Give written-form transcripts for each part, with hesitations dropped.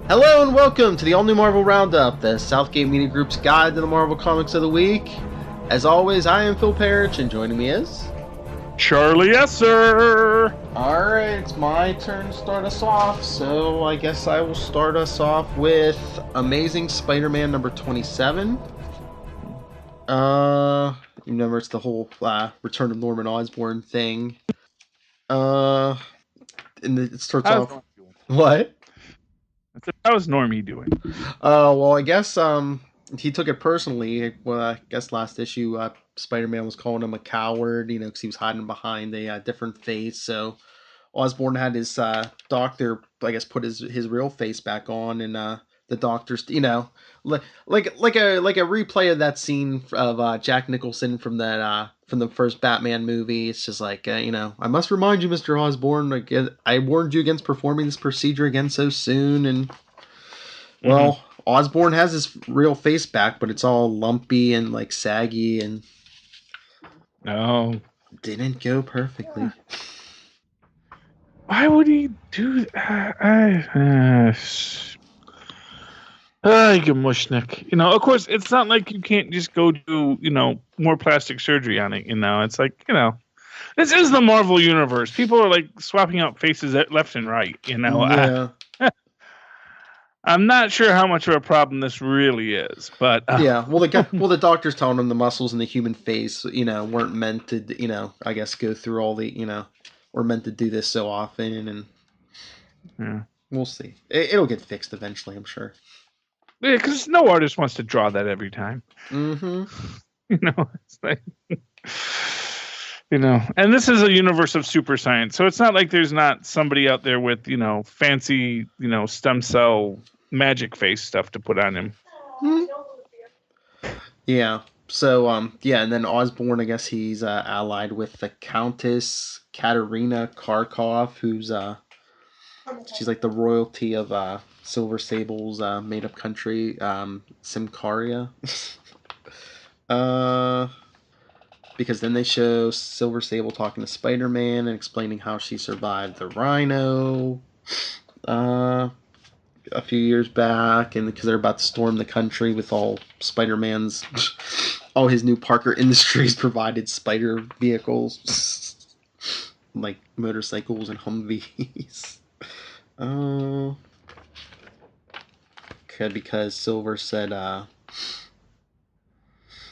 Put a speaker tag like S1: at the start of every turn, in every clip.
S1: Hello and welcome to the all-new Marvel Roundup, the Southgate Media Group's guide to the Marvel Comics of the week. As always, I am Phil Parrish, and joining me is...
S2: Charlie Esser!
S1: Alright, it's my turn to start us off, so I guess I will start us off with Amazing Spider-Man number 27. You remember it's the whole Return of Norman Osborn thing. And it starts off... What?
S2: How's Normie doing?
S1: Well, I guess he took it personally. Well, I guess last issue, Spider-Man was calling him a coward, because he was hiding behind a different face. So Osborn had his doctor, I guess, put his real face back on, and the doctor's, like a replay of that scene of Jack Nicholson from the first Batman movie. It's just like, I must remind you, Mr. Osborn, I warned you against performing this procedure again so soon, and well, Osborn has his real face back, but it's all lumpy and like saggy, and didn't go perfectly.
S2: Why would he do that? You mushnick. Of course, it's not like you can't just go do, more plastic surgery on it, It's like, this is the Marvel Universe. People are like swapping out faces left and right,
S1: Yeah.
S2: I'm not sure how much of a problem this really is, but
S1: yeah. Well, the doctor's telling him the muscles in the human face, weren't meant to, I guess go through all the, we're meant to do this so often, and
S2: yeah.
S1: We'll see. It'll get fixed eventually, I'm sure.
S2: Yeah, because no artist wants to draw that every time.
S1: Mm-hmm.
S2: It's like, and this is a universe of super science, so it's not like there's not somebody out there with, fancy, stem cell magic face stuff to put on him.
S1: Yeah. So, and then Osborn, I guess he's allied with the Countess Katerina Karkov, who's she's like the royalty of Silver Sable's made-up country, Simcaria. Because then they show Silver Sable talking to Spider-Man and explaining how she survived the Rhino a few years back, and because they're about to storm the country with all Spider-Man's, all his new Parker Industries provided spider vehicles, like motorcycles and Humvees. Because Silver said,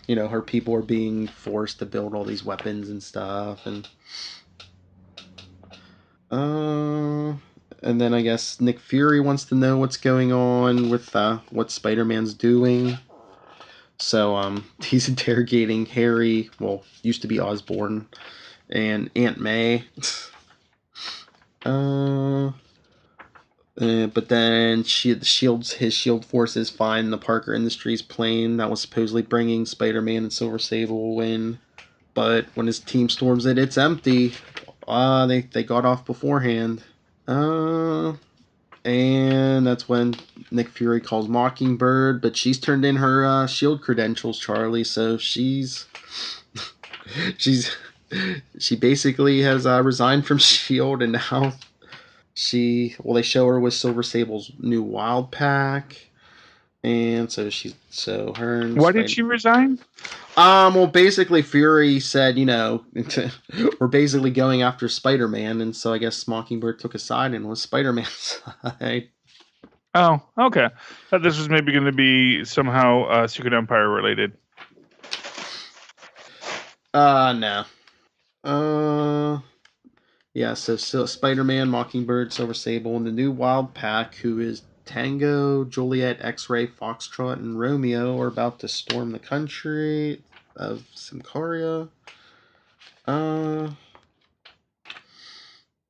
S1: her people are being forced to build all these weapons and stuff, and then I guess Nick Fury wants to know what's going on with what Spider-Man's doing. So he's interrogating Harry, well, used to be Osborn, and Aunt May. But then his shield forces find the Parker Industries plane that was supposedly bringing Spider-Man and Silver Sable in. But when his team storms it, it's empty. They got off beforehand. And that's when Nick Fury calls Mockingbird, but she's turned in her shield credentials, Charlie. So she basically has resigned from shield, and now they show her with Silver Sable's new Wild Pack, and so her. And
S2: why did she resign?
S1: Well, basically Fury said, we're basically going after Spider-Man, and so I guess Mockingbird took a side and was Spider-Man's side.
S2: Oh, okay. Thought this was maybe going to be somehow Secret Empire related.
S1: No. Yeah, so Spider-Man, Mockingbird, Silver Sable, and the new Wild Pack, who is Tango, Juliet, X-Ray, Foxtrot, and Romeo, are about to storm the country of Simcaria.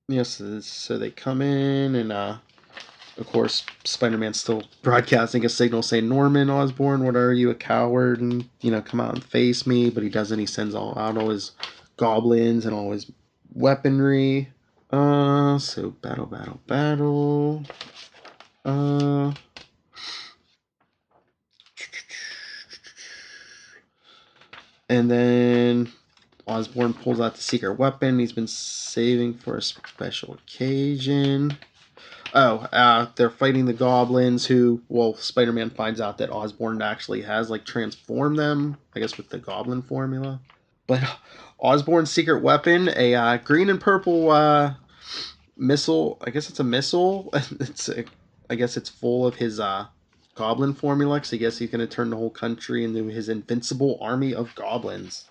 S1: Yes, so they come in, and of course, Spider-Man's still broadcasting a signal saying, "Norman Osborn, what are you, a coward? And come out and face me." But he doesn't. He sends out all his goblins and all his weaponry. So battle. And then Osborn pulls out the secret weapon he's been saving for a special occasion. They're fighting the goblins who, well, Spider-Man finds out that Osborn actually has, like, transformed them, I guess with the goblin formula. But Osborn's secret weapon, a green and purple missile, I guess it's a missile. I guess it's full of his goblin formula, because I guess he's going to turn the whole country into his invincible army of goblins.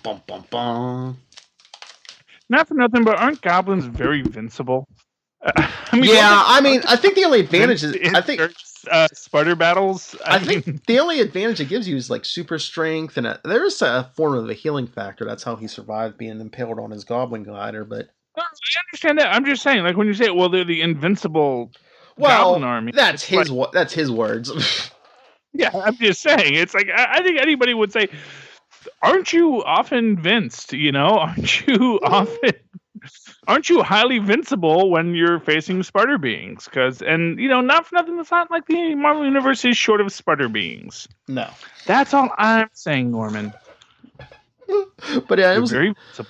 S1: Bum, bum, bum.
S2: Not for nothing, but aren't goblins very invincible?
S1: I think the only advantage is
S2: spider battles.
S1: I think the only advantage it gives you is like super strength, and there's a form of a healing factor. That's how he survived being impaled on his goblin glider. But
S2: I understand that. I'm just saying, like when you say, well, they're the invincible goblin army.
S1: That's his words.
S2: Yeah, I'm just saying. It's like I think anybody would say, aren't you often vinced? You know, aren't you highly vincible when you're facing spider beings? Not for nothing, it's not like the Marvel Universe is short of spider beings.
S1: No.
S2: That's all I'm saying, Norman.
S1: But yeah, it was very vincible.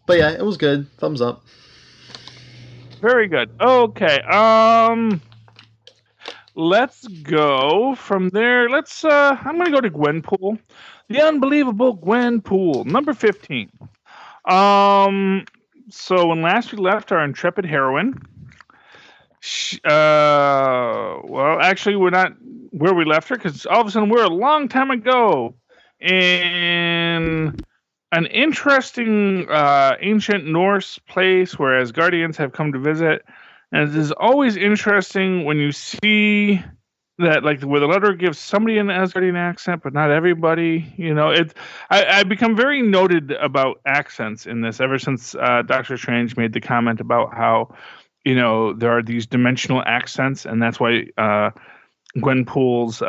S1: But yeah, it was good. Thumbs up.
S2: Very good. Okay. Let's go from there. I'm going to go to Gwenpool. The unbelievable Gwenpool, number 15. So when last we left our intrepid heroine, actually we're not where we left her, because all of a sudden we're a long time ago in an interesting ancient Norse place where Asgardians have come to visit. And it is always interesting when you see that, like, where the letter gives somebody an Asgardian accent, but not everybody. You know, I've become very noted about accents in this ever since Doctor Strange made the comment about how, you know, there are these dimensional accents, and that's why Gwenpool's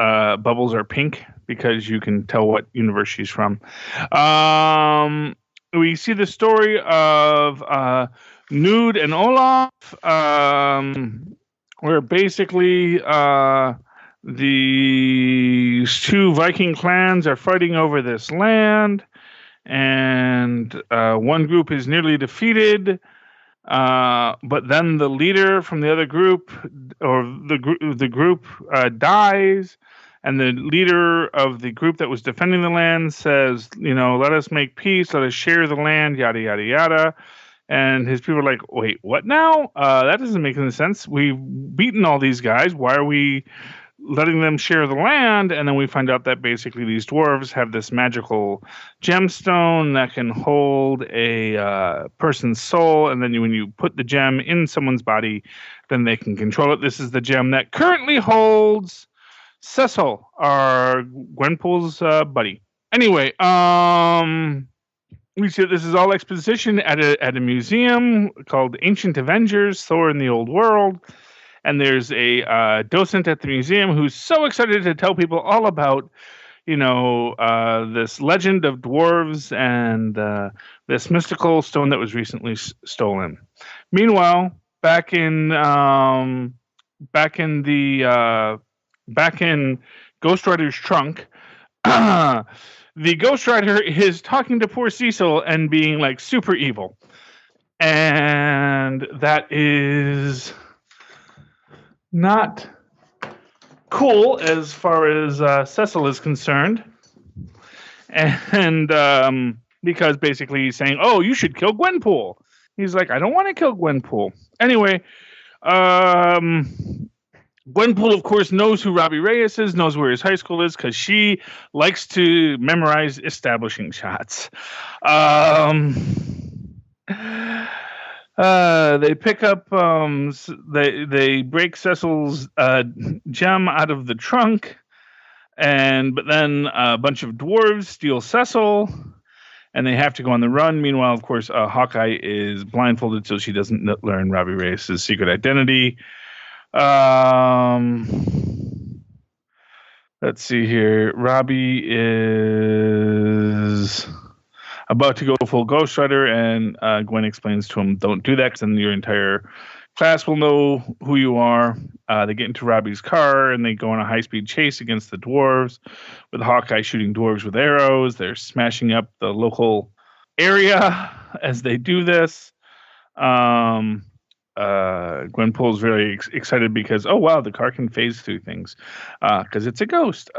S2: bubbles are pink, because you can tell what universe she's from. We see the story of Nude and Olaf, where basically the two Viking clans are fighting over this land, and one group is nearly defeated, but then the leader from the other group, or the group dies, and the leader of the group that was defending the land says, you know, let us make peace, let us share the land, yada, yada, yada. And his people are like, wait, what now? That doesn't make any sense. We've beaten all these guys. Why are we letting them share the land? And then we find out that basically these dwarves have this magical gemstone that can hold a person's soul. And then when you put the gem in someone's body, then they can control it. This is the gem that currently holds Cecil, our Gwenpool's buddy. Anyway, we see this is all exposition at a museum called Ancient Avengers, Thor in the Old World. And there's a docent at the museum who's so excited to tell people all about, you know, this legend of dwarves and this mystical stone that was recently stolen. Meanwhile, back in Ghost Rider's trunk, the Ghost Rider is talking to poor Cecil and being like super evil. And that is not cool as far as Cecil is concerned. And because basically he's saying, oh, you should kill Gwenpool. He's like, I don't want to kill Gwenpool. Anyway, Gwenpool, of course, knows who Robbie Reyes is, knows where his high school is, because she likes to memorize establishing shots. They pick up, they break Cecil's gem out of the trunk, but then a bunch of dwarves steal Cecil, and they have to go on the run. Meanwhile, of course, Hawkeye is blindfolded so she doesn't learn Robbie Reyes' secret identity. Let's see here. Robbie is about to go full Ghost Rider, and Gwen explains to him, don't do that, because then your entire class will know who you are. They get into Robbie's car, and they go on a high-speed chase against the dwarves, with Hawkeye shooting dwarves with arrows. They're smashing up the local area as they do this. Gwenpool's very excited because, oh wow, the car can phase through things because it's a ghost.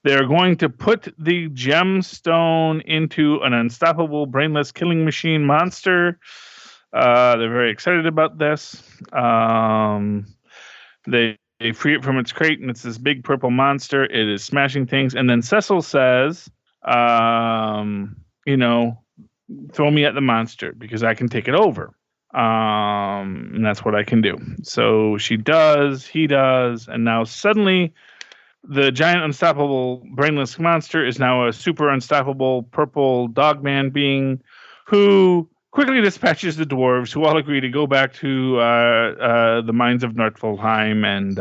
S2: They're going to put the gemstone into an unstoppable, brainless killing machine monster. They're very excited about this. They free it from its crate, and it's this big purple monster. It is smashing things. And then Cecil says, you know, throw me at the monster because I can take it over. And that's what I can do. So she does, he does, and now suddenly the giant unstoppable brainless monster is now a super unstoppable purple dogman being who quickly dispatches the dwarves, who all agree to go back to the mines of Nordfelheim and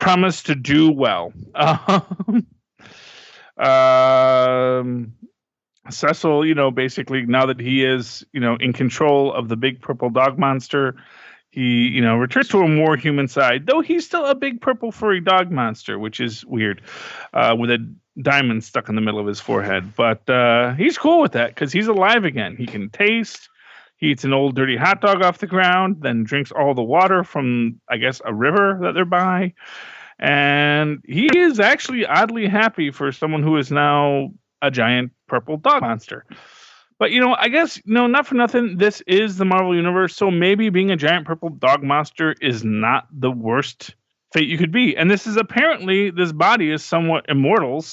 S2: promise to do well. Cecil, basically now that he is, in control of the big purple dog monster, he, returns to a more human side, though he's still a big purple furry dog monster, which is weird, with a diamond stuck in the middle of his forehead. But he's cool with that because he's alive again. He can taste. He eats an old dirty hot dog off the ground, then drinks all the water from, I guess, a river that they're by. And he is actually oddly happy for someone who is now a giant purple dog monster. But, I guess, not for nothing, this is the Marvel Universe, so maybe being a giant purple dog monster is not the worst fate you could be. And this body is somewhat immortal,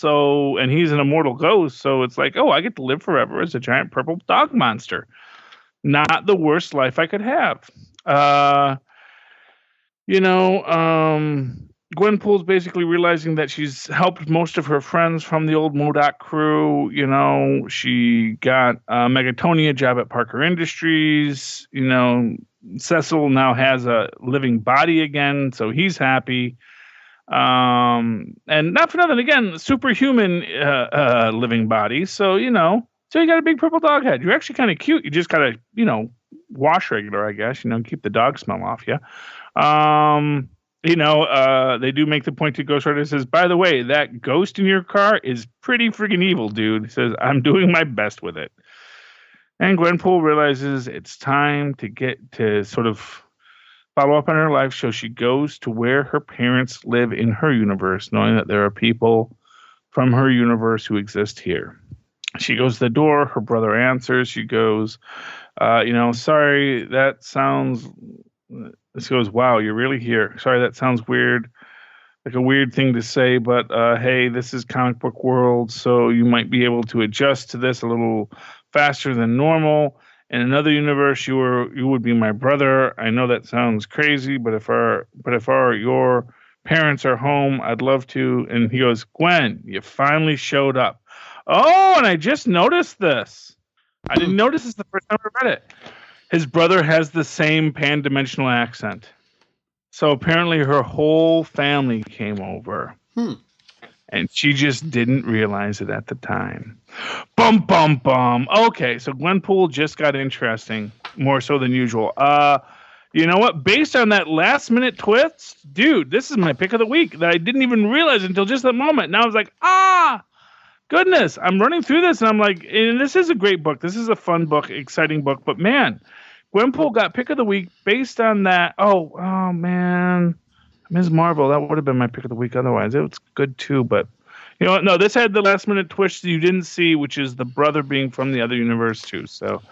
S2: and he's an immortal ghost, so it's like, oh, I get to live forever as a giant purple dog monster. Not the worst life I could have. Gwenpool's basically realizing that she's helped most of her friends from the old MODOK crew. She got a Megatonia job at Parker Industries. Cecil now has a living body again, so he's happy. And not for nothing, again, superhuman living body. So you got a big purple dog head. You're actually kind of cute. You just gotta, wash regular, I guess. Keep the dog smell off you. They do make the point to Ghost Rider, says, by the way, that ghost in your car is pretty freaking evil, dude. He says, I'm doing my best with it. And Gwenpool realizes it's time to get to sort of follow up on her life. So she goes to where her parents live in her universe, knowing that there are people from her universe who exist here. She goes to the door. Her brother answers. She goes, sorry, that sounds... This goes, wow, you're really here. Sorry, that sounds weird. Like a weird thing to say, but hey, this is comic book world, so you might be able to adjust to this a little faster than normal. In another universe, you would be my brother. I know that sounds crazy, but if your parents are home, I'd love to. And he goes, Gwen, you finally showed up. Oh, and I just noticed this. I didn't notice this the first time I read it. His brother has the same pan-dimensional accent. So apparently her whole family came over. And she just didn't realize it at the time. Bum, bum, bum. Okay, so Gwenpool just got interesting, more so than usual. You know what? Based on that last-minute twist, dude, this is my pick of the week that I didn't even realize until just that moment. Now I was like, goodness. I'm running through this, and I'm like, and this is a great book. This is a fun book, exciting book. But, man... Gwenpool got pick of the week based on that. Oh man, Ms. Marvel, that would have been my pick of the week otherwise. It was good too, but no, this had the last minute twist you didn't see, which is the brother being from the other universe too. So,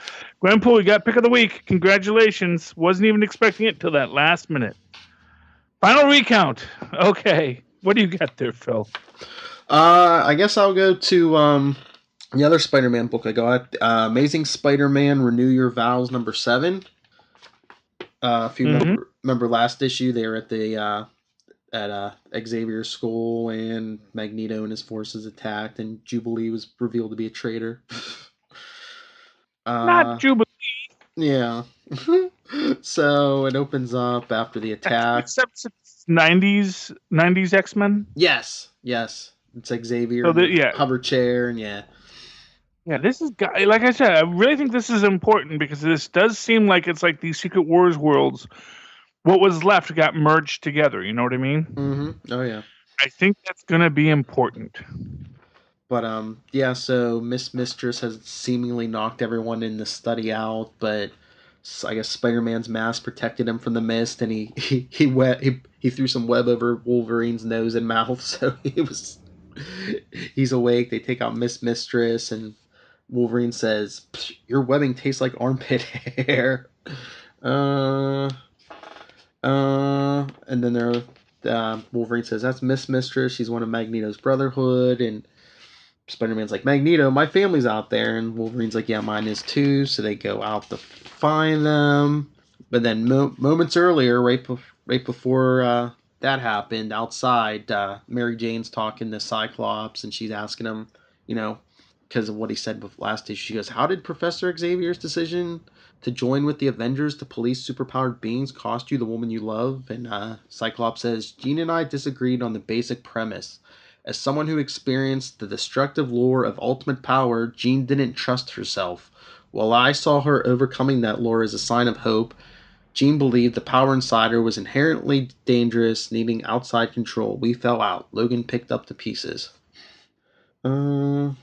S2: Gwenpool, you got pick of the week. Congratulations. Wasn't even expecting it till that last minute. Final recount. Okay, what do you got there, Phil?
S1: I guess I'll go to the other Spider-Man book I got, Amazing Spider-Man, Renew Your Vows, number 7. If you remember last issue, they were at Xavier's school, and Magneto and his forces attacked, and Jubilee was revealed to be a traitor.
S2: Not Jubilee.
S1: Yeah. So it opens up after the attack.
S2: Except it's 90s X-Men?
S1: Yes. It's Xavier,
S2: so
S1: hover chair, and yeah.
S2: Yeah, this is, like I said, I really think this is important because this does seem like it's like these Secret Wars worlds. What was left got merged together. You know what I mean?
S1: Mm-hmm. Oh, yeah.
S2: I think that's going to be important.
S1: But, so Mistress has seemingly knocked everyone in the study out, but I guess Spider-Man's mask protected him from the mist, and he threw some web over Wolverine's nose and mouth, so he's awake. They take out Mistress, and Wolverine says, "Your webbing tastes like armpit hair." Uh, and then Wolverine says, "That's Mistress. She's one of Magneto's Brotherhood." And Spider-Man's like, "Magneto, my family's out there." And Wolverine's like, "Yeah, mine is too." So they go out to find them. But then moments earlier, right before that happened, outside, Mary Jane's talking to Cyclops, and she's asking him, you know, because of what he said last issue. She goes, "How did Professor Xavier's decision to join with the Avengers to police superpowered beings cost you the woman you love?" And Cyclops says, "Jean and I disagreed on the basic premise. As someone who experienced the destructive lure of ultimate power, Jean didn't trust herself. While I saw her overcoming that lure as a sign of hope, Jean believed the power inside her was inherently dangerous, needing outside control. We fell out. Logan picked up the pieces."
S2: Ah,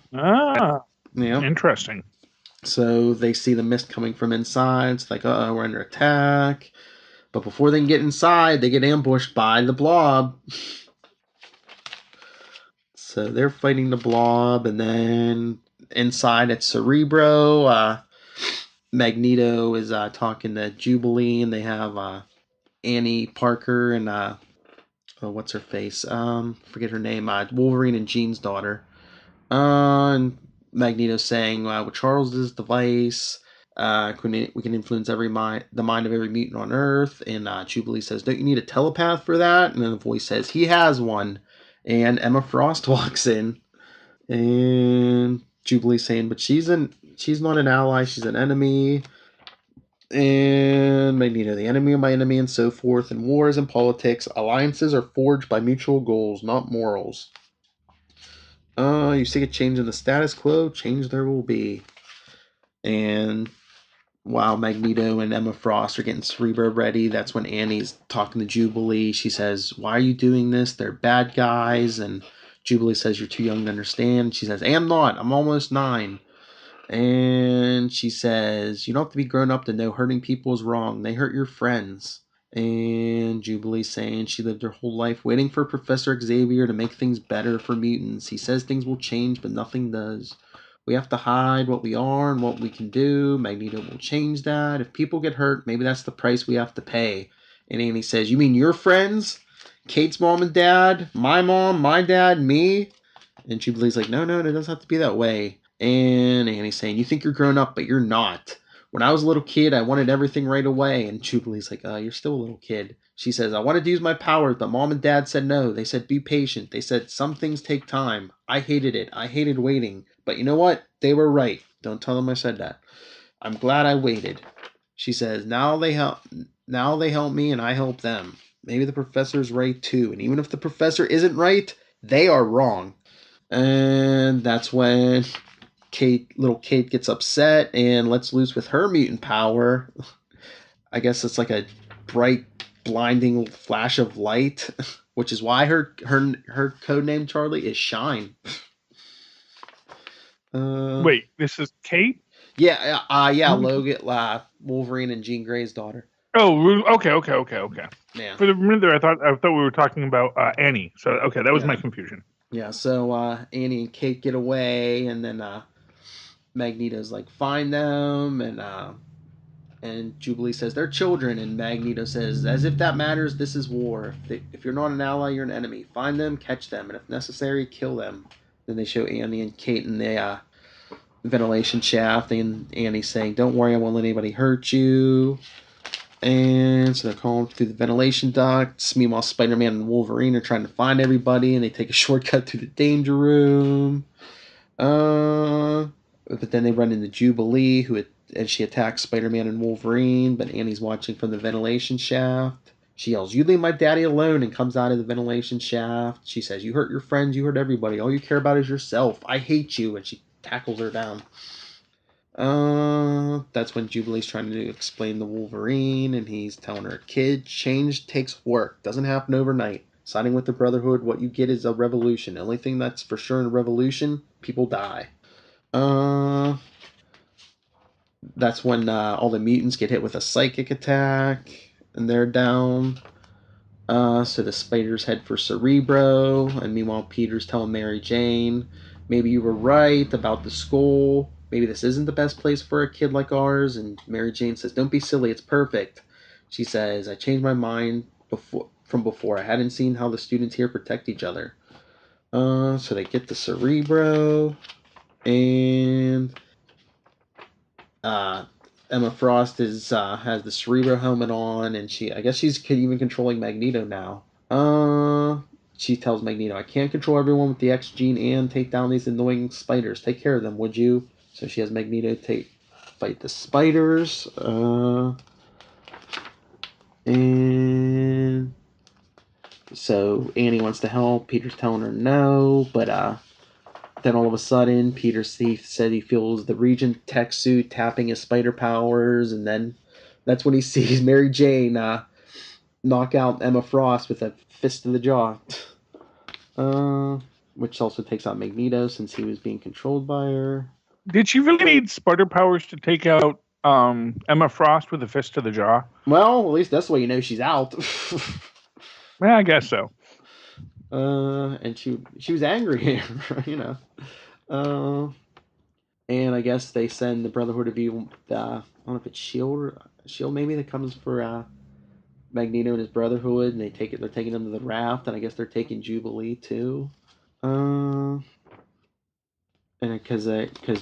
S1: Yeah.
S2: interesting.
S1: So they see the mist coming from inside. It's like, uh-oh, we're under attack. But before they can get inside, they get ambushed by the Blob. So they're fighting the Blob, and then inside at Cerebro, Magneto is talking to Jubilee, and they have Annie Parker and what's her face? Forget her name. Wolverine and Jean's daughter. And Magneto saying, with Charles's device, we can influence the mind of every mutant on Earth. And Jubilee says, "Don't you need a telepath for that?" And then the voice says, "He has one." And Emma Frost walks in, and Jubilee saying, "But she's not an ally, she's an enemy." And Magneto, "The enemy of my enemy," and so forth. In wars and politics, alliances are forged by mutual goals, not morals. You seek a change in the status quo, change there will be. And while Magneto and Emma Frost are getting Cerebro ready, that's when Annie's talking to Jubilee. She says, "Why are you doing this? They're bad guys." And Jubilee says, "You're too young to understand." She says, "I'm not. I'm almost 9. And she says, "You don't have to be grown up to know hurting people is wrong. They hurt your friends." And Jubilee saying she lived her whole life waiting for Professor Xavier to make things better for mutants. He says things will change, but nothing does. We have to hide what we are and what we can do. Magneto will change that. If people get hurt, maybe that's the price we have to pay." And Annie says, "You mean your friends? Kate's mom and dad? My mom, my dad, me?" And Jubilee's like, no, it doesn't have to be that way. And Annie's saying, "You think you're grown up, but you're not. When I was a little kid, I wanted everything right away." And Jubilee's like, "You're still a little kid." She says, "I wanted to use my powers, but mom and dad said no. They said, be patient. They said, some things take time. I hated it. I hated waiting. But you know what? They were right. Don't tell them I said that. I'm glad I waited." She says, now they help me and I help them. Maybe the professor's right too. And even if the professor isn't right, they are wrong." And that's when little Kate gets upset and lets loose with her mutant power. I guess it's like a bright, blinding flash of light, which is why her code name, Charlie, is Shine.
S2: Wait, this is Kate?
S1: Yeah, Logan, Wolverine and Jean Grey's daughter.
S2: Oh, okay.
S1: Yeah.
S2: For the minute there, I thought we were talking about Annie. So okay, that was my confusion.
S1: Yeah. So Annie and Kate get away, and then Magneto's like, "Find them," and Jubilee says, "They're children," and Magneto says, "As if that matters. This is war. If you're not an ally, you're an enemy. Find them, catch them, and if necessary, kill them." Then they show Annie and Kate in the ventilation shaft, and Annie's saying, "Don't worry, I won't let anybody hurt you." And so they're calling through the ventilation ducts. Meanwhile, Spider-Man and Wolverine are trying to find everybody, and they take a shortcut through the danger room. But then they run into Jubilee, and she attacks Spider-Man and Wolverine, but Annie's watching from the ventilation shaft. She yells, "You leave my daddy alone," and comes out of the ventilation shaft. She says, "You hurt your friends, you hurt everybody. All you care about is yourself. I hate you," and she tackles her down. That's when Jubilee's trying to explain to Wolverine, and he's telling her, "Kid, change takes work. Doesn't happen overnight. Siding with the Brotherhood, what you get is a revolution. The only thing that's for sure in a revolution, people die." that's when all the mutants get hit with a psychic attack, and they're down. So the spiders head for Cerebro, and meanwhile Peter's telling Mary Jane, maybe you were right about the school. Maybe this isn't the best place for a kid like ours. And Mary Jane says, don't be silly, it's perfect. She says, I changed my mind from before. I hadn't seen how the students here protect each other. So they get to Cerebro, and Emma Frost has the Cerebro helmet on, and I guess she's even controlling Magneto now. She tells Magneto, I can't control everyone with the X gene and take down these annoying spiders. Take care of them, would you? So she has Magneto fight the spiders. And so Annie wants to help. Peter's telling her no, but then all of a sudden, Peter said he feels the Regent tech suit tapping his spider powers, and then that's when he sees Mary Jane knock out Emma Frost with a fist to the jaw. Which also takes out Magneto since he was being controlled by her.
S2: Did she really need spider powers to take out Emma Frost with a fist to the jaw?
S1: Well, at least that's the way you know she's out.
S2: Yeah, I guess so.
S1: And she was angry, you know. And I guess they send the Brotherhood of Evil. I don't know if it's Shield maybe that comes for Magneto and his Brotherhood, and they're taking them to the raft, and I guess they're taking Jubilee too. And because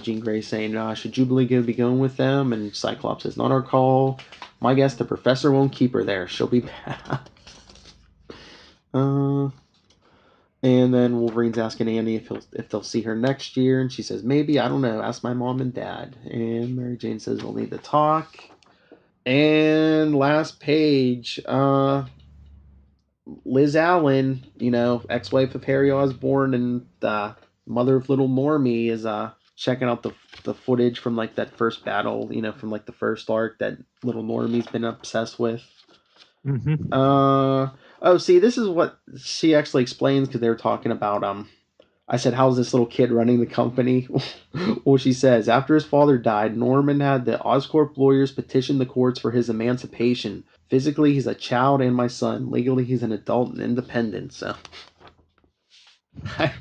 S1: Jean Grey's saying, should Jubilee be going with them? And Cyclops says, not our call. My guess, the professor won't keep her there. She'll be bad. And then Wolverine's asking Annie if they'll see her next year, and she says, maybe, I don't know, ask my mom and dad. And Mary Jane says, we'll need to talk. And last page, Liz Allen, ex-wife of Harry Osborn and mother of little Normie, is checking out the footage from like that first battle, from like the first arc that little Normie's been obsessed with.
S2: Mm-hmm.
S1: Oh, see, this is what she actually explains, because they were talking about, I said, how's this little kid running the company? Well, she says, after his father died, Norman had the Oscorp lawyers petition the courts for his emancipation. Physically, he's a child and my son. Legally, he's an adult and independent, so...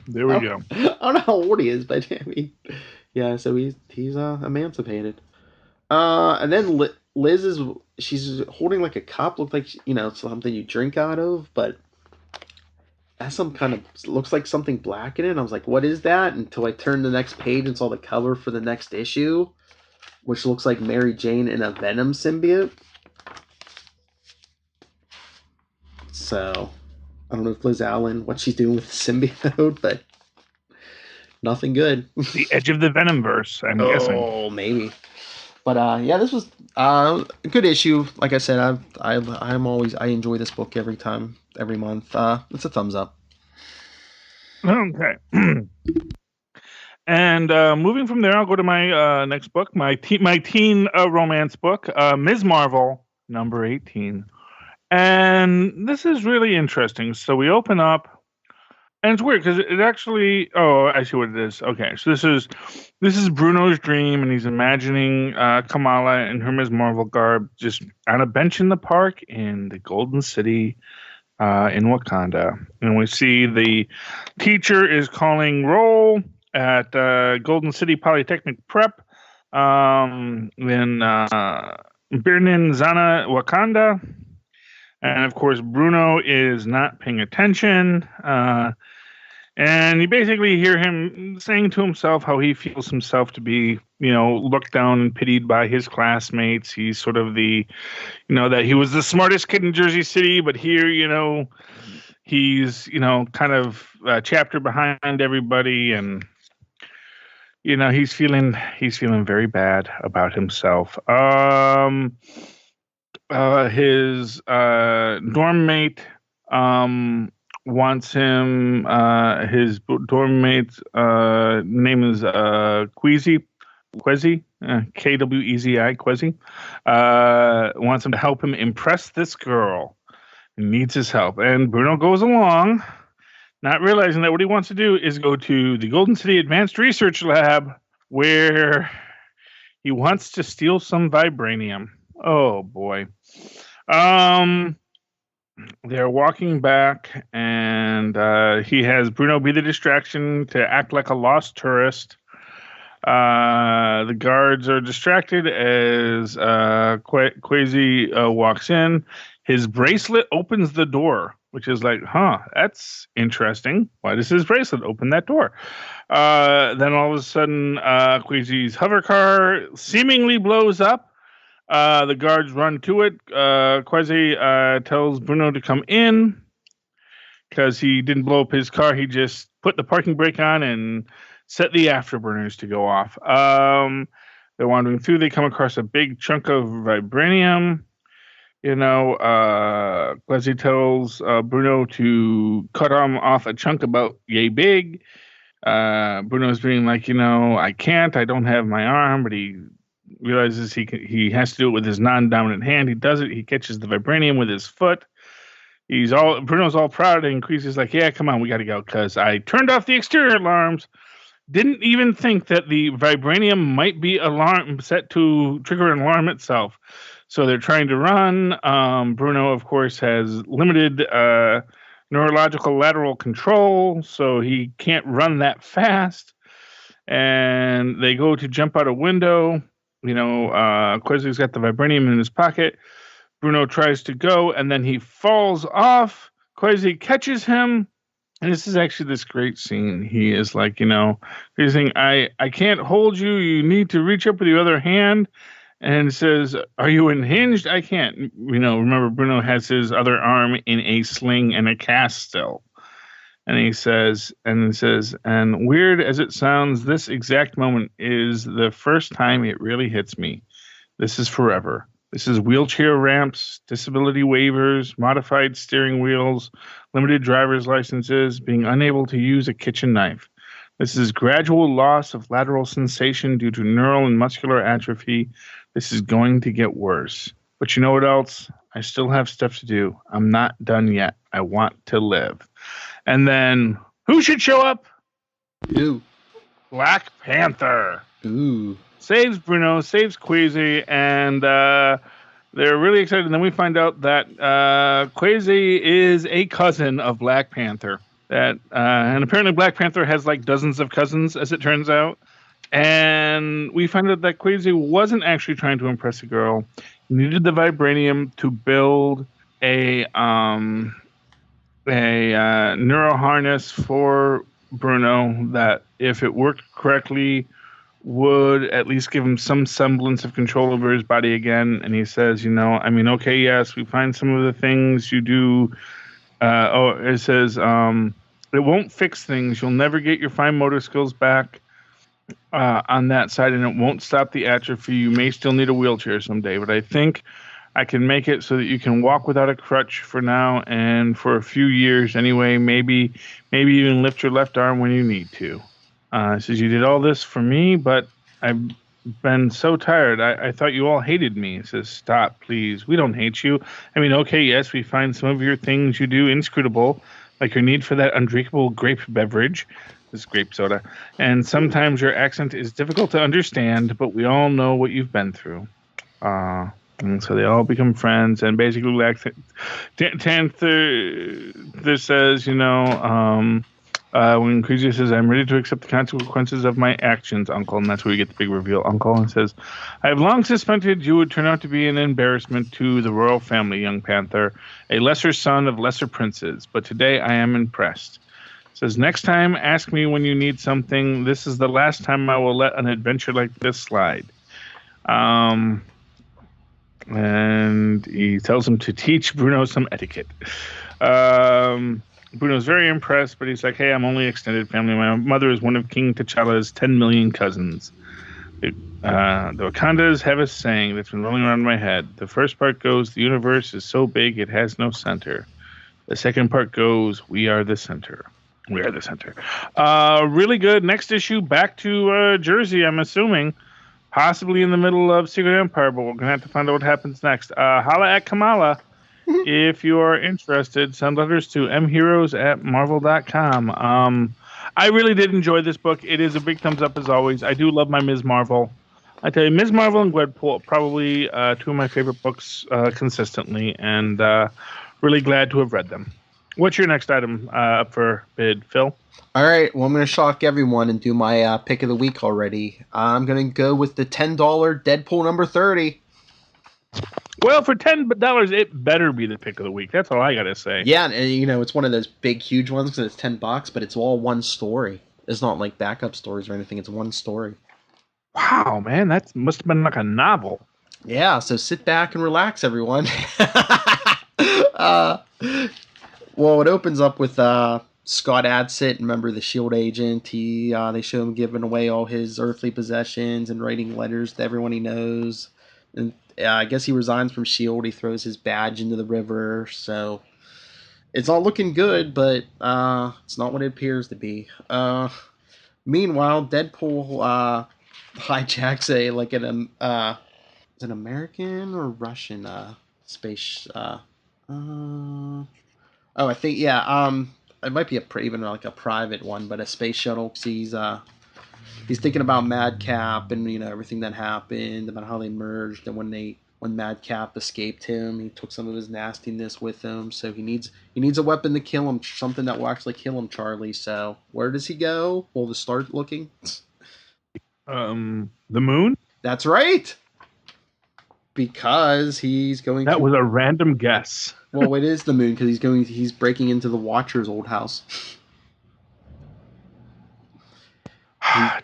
S2: There we go.
S1: I don't know how old he is, but I mean... Yeah, so he's emancipated. And then Liz she's holding like a cup, looks like, something you drink out of, but has some kind of, looks like something black in it. And I was like, what is that? Until I turned the next page and saw the cover for the next issue, which looks like Mary Jane in a Venom symbiote. So, I don't know if Liz Allen, what she's doing with the symbiote, but nothing good.
S2: The edge of the Venomverse, I'm guessing.
S1: Oh, maybe. But yeah, this was a good issue. Like I said, I enjoy this book every month. It's a thumbs up.
S2: Okay. And moving from there, I'll go to my next book, my teen romance book, Ms. Marvel, number 18. And this is really interesting. So we open up. And it's weird because it actually. Oh, I see what it is. Okay, so this is Bruno's dream, and he's imagining Kamala in her Ms. Marvel garb, just on a bench in the park in the Golden City, in Wakanda, and we see the teacher is calling roll at Golden City Polytechnic Prep, in Birnin Zana, Wakanda, and of course Bruno is not paying attention. And you basically hear him saying to himself how he feels himself to be, looked down and pitied by his classmates. He's sort of that he was the smartest kid in Jersey City, but here, he's, kind of a chapter behind everybody. And, he's feeling very bad about himself. His dorm mate, wants him, his dorm mate's name is Kwezi, Kwezi, wants him to help him impress this girl. He needs his help. And Bruno goes along, not realizing that what he wants to do is go to the Golden City Advanced Research Lab, where He wants to steal some vibranium. Oh boy. Um, they're walking back, and he has Bruno be the distraction to act like a lost tourist. The guards are distracted as Quasi walks in. His bracelet opens the door, which is like, that's interesting. Why does his bracelet open that door? Then all of a sudden, Quasi's hover car seemingly blows up. The guards run to it. Quasi tells Bruno to come in because he didn't blow up his car. He just put the parking brake on and set the afterburners to go off. They're wandering through. They come across a big chunk of vibranium. Quasi tells Bruno to cut him off a chunk about yay big. Bruno's being like, I can't. I don't have my arm, but he realizes he has to do it with his non-dominant hand. He does it. He catches the vibranium with his foot. Bruno's all proud, and Quasi's like, yeah, come on, we got to go because I turned off the exterior alarms. Didn't even think that the vibranium might be set to trigger an alarm itself. So they're trying to run. Bruno, of course, has limited neurological lateral control, so he can't run that fast. And they go to jump out a window. Quasi's got the vibranium in his pocket. Bruno tries to go, and then he falls off. Quasi catches him. And this is actually this great scene. He is like, he's saying, I can't hold you. You need to reach up with your other hand. And says, are you unhinged? I can't. Remember, Bruno has his other arm in a sling and a cast still. And he says, and weird as it sounds, this exact moment is the first time it really hits me. This is forever. This is wheelchair ramps, disability waivers, modified steering wheels, limited driver's licenses, being unable to use a kitchen knife. This is gradual loss of lateral sensation due to neural and muscular atrophy. This is going to get worse. But you know what else? I still have stuff to do. I'm not done yet. I want to live. And then, who should show up?
S1: Who?
S2: Black Panther.
S1: Ooh. Saves
S2: Bruno, saves Quasi, and they're really excited. And then we find out that Quasi is a cousin of Black Panther. And apparently Black Panther has like dozens of cousins, as it turns out. And we find out that Quasi wasn't actually trying to impress a girl. He needed the vibranium to build a neural harness for Bruno that, if it worked correctly, would at least give him some semblance of control over his body again. And he says, okay, yes, we find some of the things you do. It says, it won't fix things. You'll never get your fine motor skills back on that side, and it won't stop the atrophy. You may still need a wheelchair someday, but I think I can make it so that you can walk without a crutch for now and for a few years anyway. Maybe even lift your left arm when you need to. It says, you did all this for me, but I've been so tired. I thought you all hated me. It says, stop, please. We don't hate you. Okay, yes, we find some of your things you do inscrutable, like your need for that undrinkable grape beverage, this grape soda, and sometimes your accent is difficult to understand, but we all know what you've been through. And so they all become friends, and basically Black Panther says, when Quasi says, I'm ready to accept the consequences of my actions, Uncle, and that's where we get the big reveal, Uncle, and says, I have long suspected you would turn out to be an embarrassment to the royal family, young Panther, a lesser son of lesser princes, but today I am impressed. Says, next time, ask me when you need something. This is the last time I will let an adventure like this slide. And he tells him to teach Bruno some etiquette. Bruno's very impressed, but he's like, hey, I'm only extended family. My mother is one of King T'Challa's 10 million cousins. The Wakandas have a saying that's been rolling around in my head. The first part goes, the universe is so big it has no center. The second part goes, we are the center. We are the center. Really good. Next issue, back to Jersey, I'm assuming. Possibly in the middle of Secret Empire, but we're going to have to find out what happens next. Holla at Kamala. If you are interested, send letters to mheroes@marvel.com. I really did enjoy this book. It is a big thumbs up, as always. I do love my Ms. Marvel. I tell you, Ms. Marvel and Gwenpool are probably two of my favorite books consistently, and really glad to have read them. What's your next item up for bid, Phil?
S1: All right, well, I'm going to shock everyone and do my pick of the week already. I'm going to go with the $10 Deadpool number 30.
S2: Well, for $10, it better be the pick of the week. That's all I got to say.
S1: Yeah, and it's one of those big, huge ones because it's $10, but it's all one story. It's not like backup stories or anything. It's one story.
S2: Wow, man, that must have been like a novel.
S1: Yeah, so sit back and relax, everyone. Well, it opens up with Scott Adsit, remember the S.H.I.E.L.D. agent. They show him giving away all his earthly possessions and writing letters to everyone he knows. And I guess he resigns from S.H.I.E.L.D. He throws his badge into the river. So it's not looking good, but it's not what it appears to be. Meanwhile, Deadpool hijacks is it American or Russian space? I think it might be even like a private one, but a space shuttle. 'Cause he's thinking about Madcap and everything that happened, about how they merged, and when Madcap escaped him, he took some of his nastiness with him. So he needs a weapon to kill him, something that will actually kill him, Charlie. So where does he go? Well, to start looking.
S2: The moon?
S1: That's right. Because he's going.
S2: That was a random guess.
S1: Well, it is the moon because he's breaking into the Watcher's old house.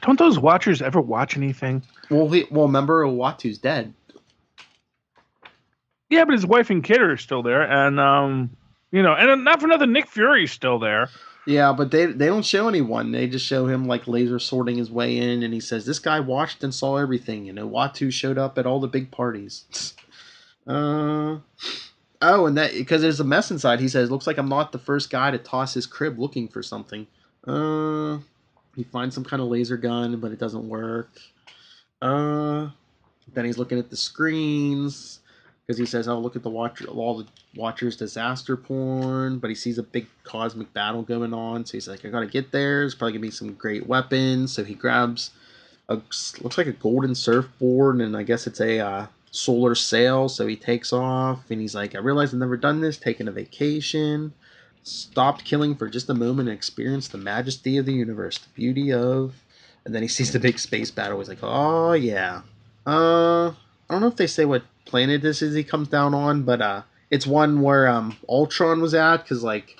S2: Don't those Watchers ever watch anything?
S1: Well, remember Uatu's dead.
S2: Yeah, but his wife and kid are still there, and and not for nothing, Nick Fury's still there.
S1: Yeah, but they don't show anyone. They just show him like laser sorting his way in, and he says this guy watched and saw everything. Uatu showed up at all the big parties. Oh, and that because there's a mess inside. He says, "Looks like I'm not the first guy to toss his crib looking for something." He finds some kind of laser gun, but it doesn't work. Then he's looking at the screens because he says, "Oh, look at all the Watchers disaster porn." But he sees a big cosmic battle going on, so he's like, "I gotta get there. There's probably gonna be some great weapons." So he grabs looks like a golden surfboard, and I guess it's a solar sail. So he takes off, and he's like, "I realize I've never done this. Taking a vacation." Stopped killing for just a moment and experienced the majesty of the universe, the beauty of... And then he sees the big space battle. He's like, oh, yeah. I don't know if they say what planet this is he comes down on, but it's one where Ultron was at, because, like,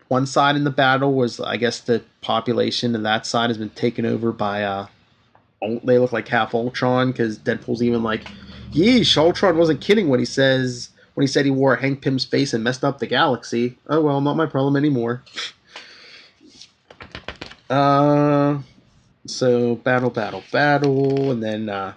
S1: one side in the battle was, I guess, the population, and that side has been taken over by... they look like half Ultron, because Deadpool's even like, yeesh, Ultron wasn't kidding when he said he wore Hank Pym's face and messed up the galaxy. Oh, well, not my problem anymore. So, battle. And then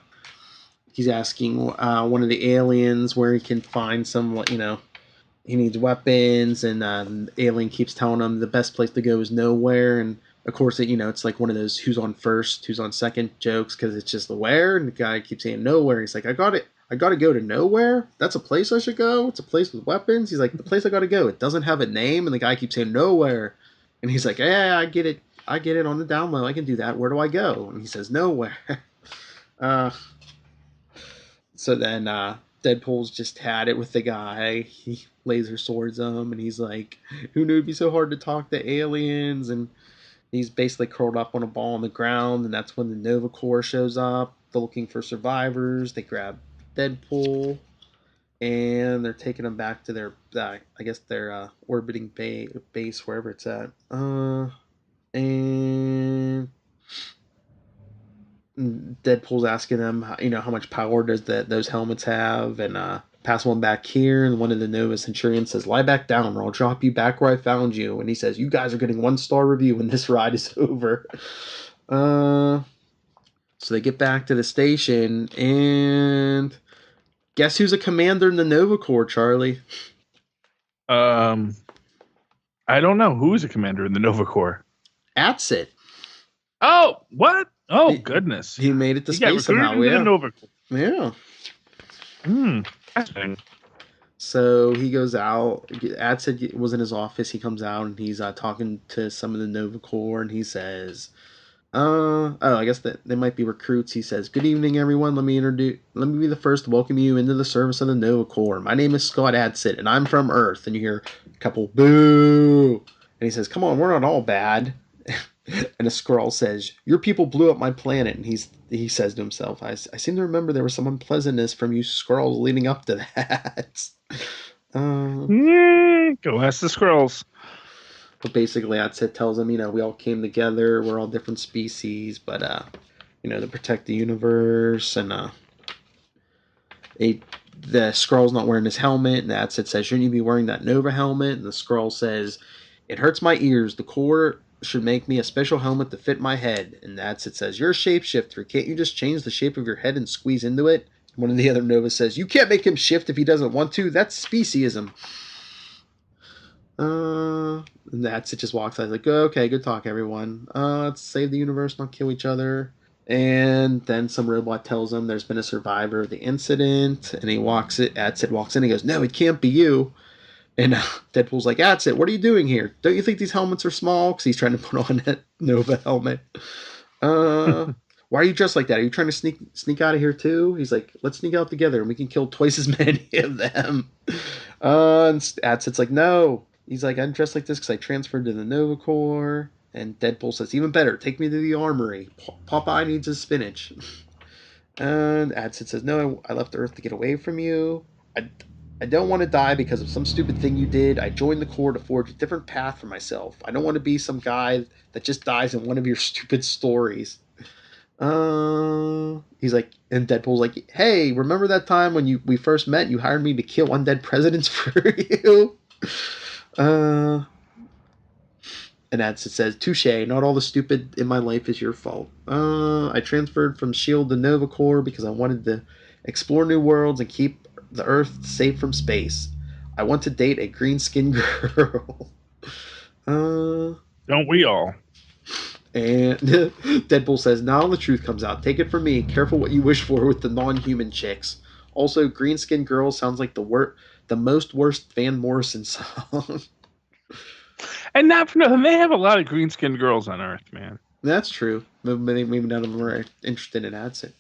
S1: he's asking one of the aliens where he can find some, he needs weapons. And the alien keeps telling him the best place to go is nowhere. And, of course, it's like one of those who's on first, who's on second jokes because it's just the where. And the guy keeps saying nowhere. He's like, I got to go to nowhere? That's a place I should go? It's a place with weapons? He's like, the place I got to go, it doesn't have a name? And the guy keeps saying nowhere. And he's like, yeah, I get it on the down low. I can do that. Where do I go? And he says nowhere. So then Deadpool's just had it with the guy. He laser swords him, and he's like, who knew it'd be so hard to talk to aliens? And he's basically curled up on a ball on the ground, and that's when the Nova Corps shows up. They're looking for survivors. They grab Deadpool, and they're taking him back to their, I guess their orbiting base, wherever it's at. And Deadpool's asking them, how much power does those helmets have, and pass one back here. And one of the Nova Centurions says, lie back down, or I'll drop you back where I found you. And he says, you guys are getting 1-star review when this ride is over. So they get back to the station, and guess who's a commander in the Nova Corps, Charlie?
S2: I don't know. Who's a commander in the Nova Corps?
S1: Atsit.
S2: Oh, what? Oh, goodness.
S1: He made it to space somehow.
S2: Yeah. The Nova Corps.
S1: Yeah.
S2: Fascinating.
S1: So he goes out. Atsit was in his office. He comes out, and he's talking to some of the Nova Corps, and he says... I guess that they might be recruits. He says, "Good evening, everyone. Let me be the first to welcome you into the service of the Nova Corps. My name is Scott Adsit, and I'm from Earth." And you hear a couple boo, and he says, "Come on, we're not all bad." And a Skrull says, "Your people blew up my planet." And he says to himself, I seem to remember there was some unpleasantness from you Skrulls leading up to that."
S2: Go ask the Skrulls.
S1: But basically, Adsit tells him, we all came together. We're all different species, but, to protect the universe. And the Skrull's not wearing his helmet. And Adsit says, "Shouldn't you be wearing that Nova helmet?" And the Skrull says, "It hurts my ears. The Corps should make me a special helmet to fit my head." And Adsit says, "You're a shapeshifter. Can't you just change the shape of your head and squeeze into it?" One of the other Novas says, "You can't make him shift if he doesn't want to. That's speciesism." And that's it. Just walks out like, "Okay, good talk, everyone. Let's save the universe, not kill each other." And then some robot tells him there's been a survivor of the incident, and Adsit walks in and goes, "No, it can't be you." And Deadpool's like, "Adsit, what are you doing here? Don't you think these helmets are small?" Because he's trying to put on that Nova helmet. Why are you dressed like that? Are you trying to sneak out of here too? He's like, "Let's sneak out together and we can kill twice as many of them." And Adsit's like, "No." He's like, "I'm dressed like this because I transferred to the Nova Corps." And Deadpool says, "Even better, take me to the armory. Popeye needs his spinach." And Adsit says, "No, I left Earth to get away from you. I don't want to die because of some stupid thing you did. I joined the Corps to forge a different path for myself. I don't want to be some guy that just dies in one of your stupid stories." He's like, and Deadpool's like, "Hey, remember that time when we first met? You hired me to kill undead presidents for you?" And Adsit says, "Touche, not all the stupid in my life is your fault. I transferred from S.H.I.E.L.D. to Nova Corps because I wanted to explore new worlds and keep the Earth safe from space. I want to date a green-skinned girl."
S2: Don't we all?
S1: And Deadpool says, "Now the truth comes out. Take it from me. Careful what you wish for with the non-human chicks. Also, green-skinned girl sounds like the most worst Van Morrison song."
S2: And not for nothing, they have a lot of green-skinned girls on Earth, man.
S1: That's true. Maybe none of them are interested in Adsit.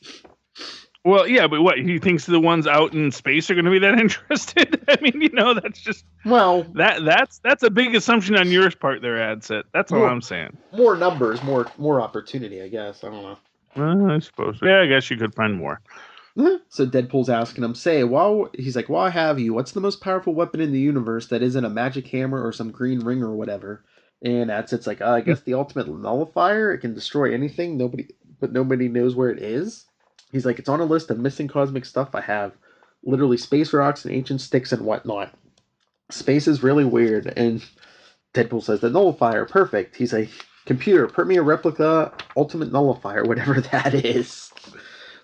S2: Well, yeah, but what, he thinks the ones out in space are going to be that interested? I mean, that's just that's a big assumption on your part there, Adsit. That's all I'm saying.
S1: More numbers, more opportunity, I guess. I don't know.
S2: Well, I suppose. Yeah, I guess you could find more.
S1: So Deadpool's asking him, he's like, "While I have you, what's the most powerful weapon in the universe that isn't a magic hammer or some green ring or whatever?" And Adsit's like, "I guess the ultimate nullifier. It can destroy anything. Nobody knows where it is." He's like, "It's on a list of missing cosmic stuff I have. Literally space rocks and ancient sticks and whatnot. Space is really weird." And Deadpool says, "The nullifier, perfect." He's like, "Computer, print me a replica ultimate nullifier, whatever that is."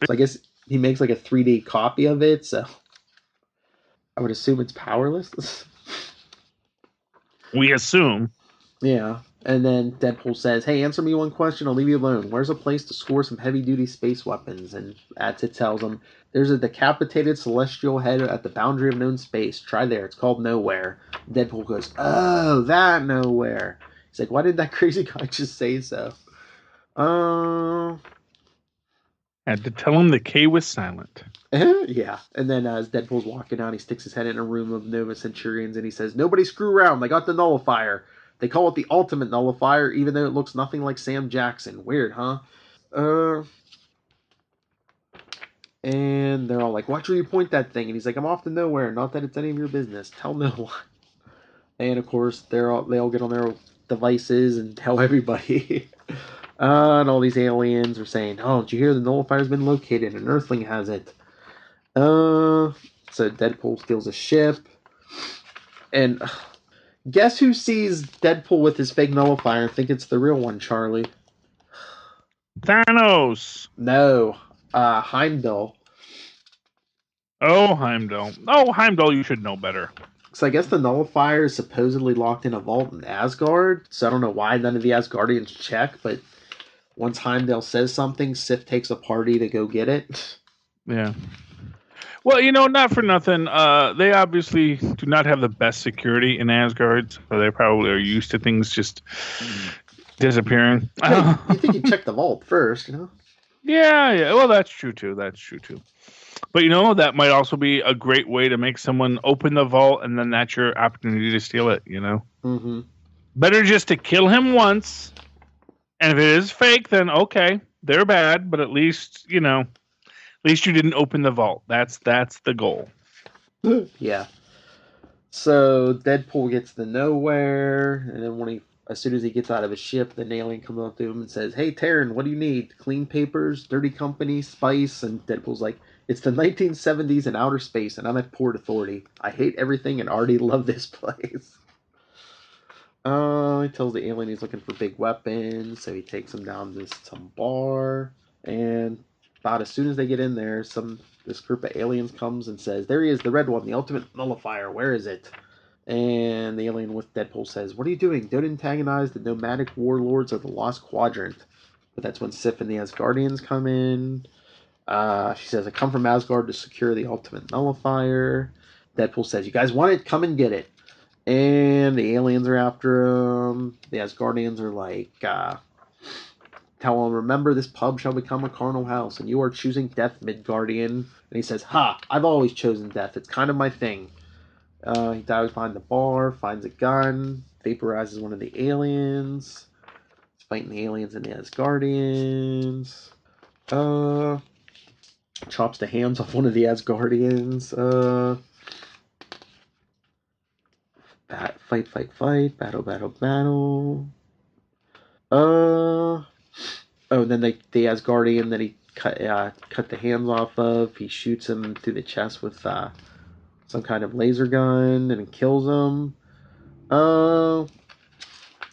S1: So I guess he makes like a 3D copy of it, so I would assume it's powerless.
S2: We assume.
S1: Yeah. And then Deadpool says, "Hey, answer me one question, I'll leave you alone. Where's a place to score some heavy-duty space weapons?" And Adsit tells him, "There's a decapitated celestial head at the boundary of known space. Try there. It's called Nowhere." Deadpool goes, "Oh, that Nowhere." He's like, "Why did that crazy guy just say so?"
S2: Had to tell him the K was silent.
S1: Yeah. And then as Deadpool's walking out, he sticks his head in a room of Nova Centurions and he says, "Nobody screw around. They got the nullifier. They call it the ultimate nullifier, even though it looks nothing like Sam Jackson. Weird, huh?" And they're all like, "Watch where you point that thing." And he's like, "I'm off to Nowhere. Not that it's any of your business. Tell no one." And of course, they all get on their devices and tell everybody. And all these aliens are saying, "Oh, did you hear the nullifier's been located? An Earthling has it." So Deadpool steals a ship. And guess who sees Deadpool with his fake nullifier and think it's the real one, Charlie?
S2: Thanos.
S1: No. Heimdall.
S2: Oh, Heimdall. Oh, Heimdall, you should know better.
S1: So I guess the nullifier is supposedly locked in a vault in Asgard. So I don't know why none of the Asgardians check, but once Heimdall says something, Sif takes a party to go get it.
S2: Yeah. Well, not for nothing. They obviously do not have the best security in Asgard, so they probably are used to things just disappearing.
S1: Yeah, you think you'd check the vault first, you know?
S2: Yeah. Well, that's true too. But that might also be a great way to make someone open the vault, and then that's your opportunity to steal it.
S1: Mm-hmm.
S2: Better just to kill him once, and if it is fake, then okay, they're bad. But at least you didn't open the vault. That's the goal.
S1: Yeah. So Deadpool gets to nowhere, and then as soon as he gets out of his ship, the alien comes up to him and says, "Hey, Terran, what do you need? Clean papers, dirty company, spice?" And Deadpool's like, "It's the 1970s in outer space, and I'm at Port Authority. I hate everything and already love this place." He tells the alien he's looking for big weapons, so he takes him down to some bar, and about as soon as they get in there, this group of aliens comes and says, "There he is, the red one, the ultimate nullifier. Where is it?" And the alien with Deadpool says, "What are you doing? Don't antagonize the nomadic warlords of the Lost Quadrant." But that's when Sif and the Asgardians come in. She says, "I come from Asgard to secure the ultimate nullifier." Deadpool says, "You guys want it? Come and get it." And the aliens are after him. The Asgardians are like, tell him, "Remember, this pub shall become a carnal house, and you are choosing death, Midgardian." And he says, "Ha! I've always chosen death. It's kind of my thing." He dives behind the bar, finds a gun, vaporizes one of the aliens. He's fighting the aliens and the Asgardians. Chops the hands off one of the Asgardians. Fight, battle. Oh, and then the Asgardian that he cut the hands off of, he shoots him through the chest with some kind of laser gun and kills him. And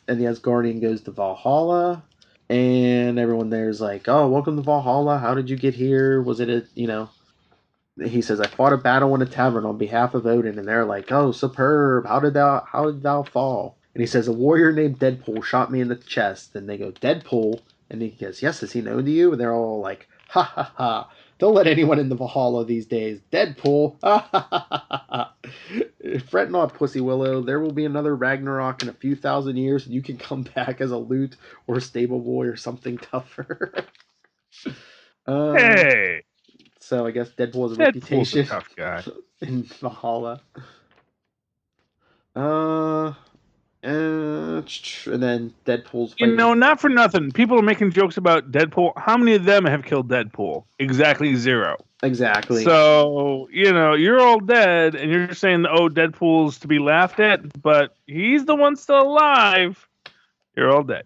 S1: the Asgardian goes to Valhalla, and everyone there is like, "Oh, welcome to Valhalla. How did you get here? Was it He says, "I fought a battle in a tavern on behalf of Odin," and they're like, "Oh, superb! How did thou fall?" And he says, "A warrior named Deadpool shot me in the chest." And they go, "Deadpool?" And he goes, "Yes, is he known to you?" And they're all like, "Ha ha ha! Don't let anyone in the Valhalla these days. Deadpool! Ha ha ha ha ha! Fret not, Pussy Willow. There will be another Ragnarok in a few thousand years, and you can come back as a loot or a stable boy or something tougher." uh,
S2: Hey,
S1: so I guess Deadpool has a
S2: Deadpool's a
S1: reputation
S2: tough guy.
S1: in Valhalla. And then Deadpool's fighting.
S2: Not for nothing. People are making jokes about Deadpool. How many of them have killed Deadpool? Exactly 0.
S1: Exactly.
S2: So, you're all dead, and you're saying, oh, Deadpool's to be laughed at, but he's the one still alive. You're all dead.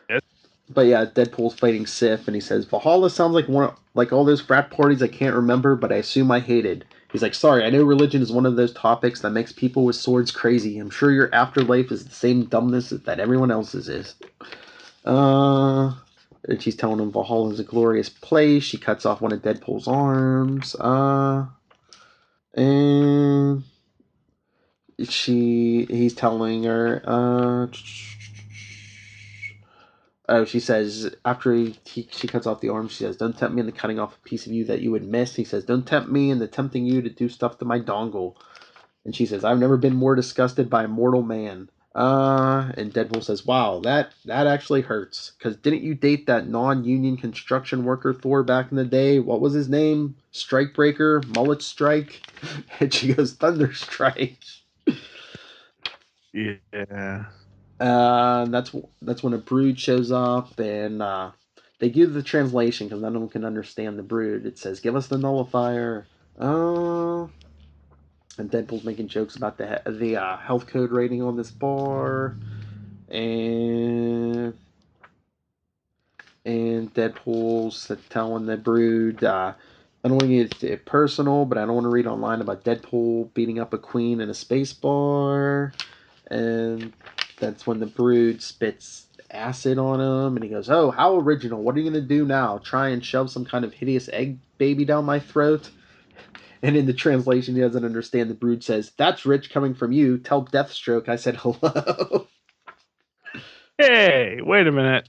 S2: Yes.
S1: But yeah, Deadpool's fighting Sif, and he says, "Valhalla sounds like all those frat parties I can't remember, but I assume I hated." He's like, "Sorry, I know religion is one of those topics that makes people with swords crazy. I'm sure your afterlife is the same dumbness that everyone else's is." And she's telling him Valhalla is a glorious place. She cuts off one of Deadpool's arms. And he's telling her, she says, after she cuts off the arm, she says, "Don't tempt me into cutting off a piece of you that you would miss." He says, "Don't tempt me into tempting you to do stuff to my dongle." And she says, "I've never been more disgusted by a mortal man." And Deadpool says, "Wow, that actually hurts. Because didn't you date that non-union construction worker Thor back in the day? What was his name? Strikebreaker? Mullet Strike?" And she goes, "Thunder Strike."
S2: Yeah.
S1: That's when a brood shows up, and they give the translation because none of them can understand the brood. It says, "Give us the nullifier." And Deadpool's making jokes about the health code rating on this bar, and Deadpool's telling the brood, "I don't want to get it personal, but I don't want to read online about Deadpool beating up a queen in a space bar." And that's when the brood spits acid on him, and he goes, "Oh, how original. What are you going to do now? Try and shove some kind of hideous egg baby down my throat?" And in the translation, he doesn't understand. The brood says, "That's rich coming from you. Tell Deathstroke I said hello."
S2: Hey, wait a minute.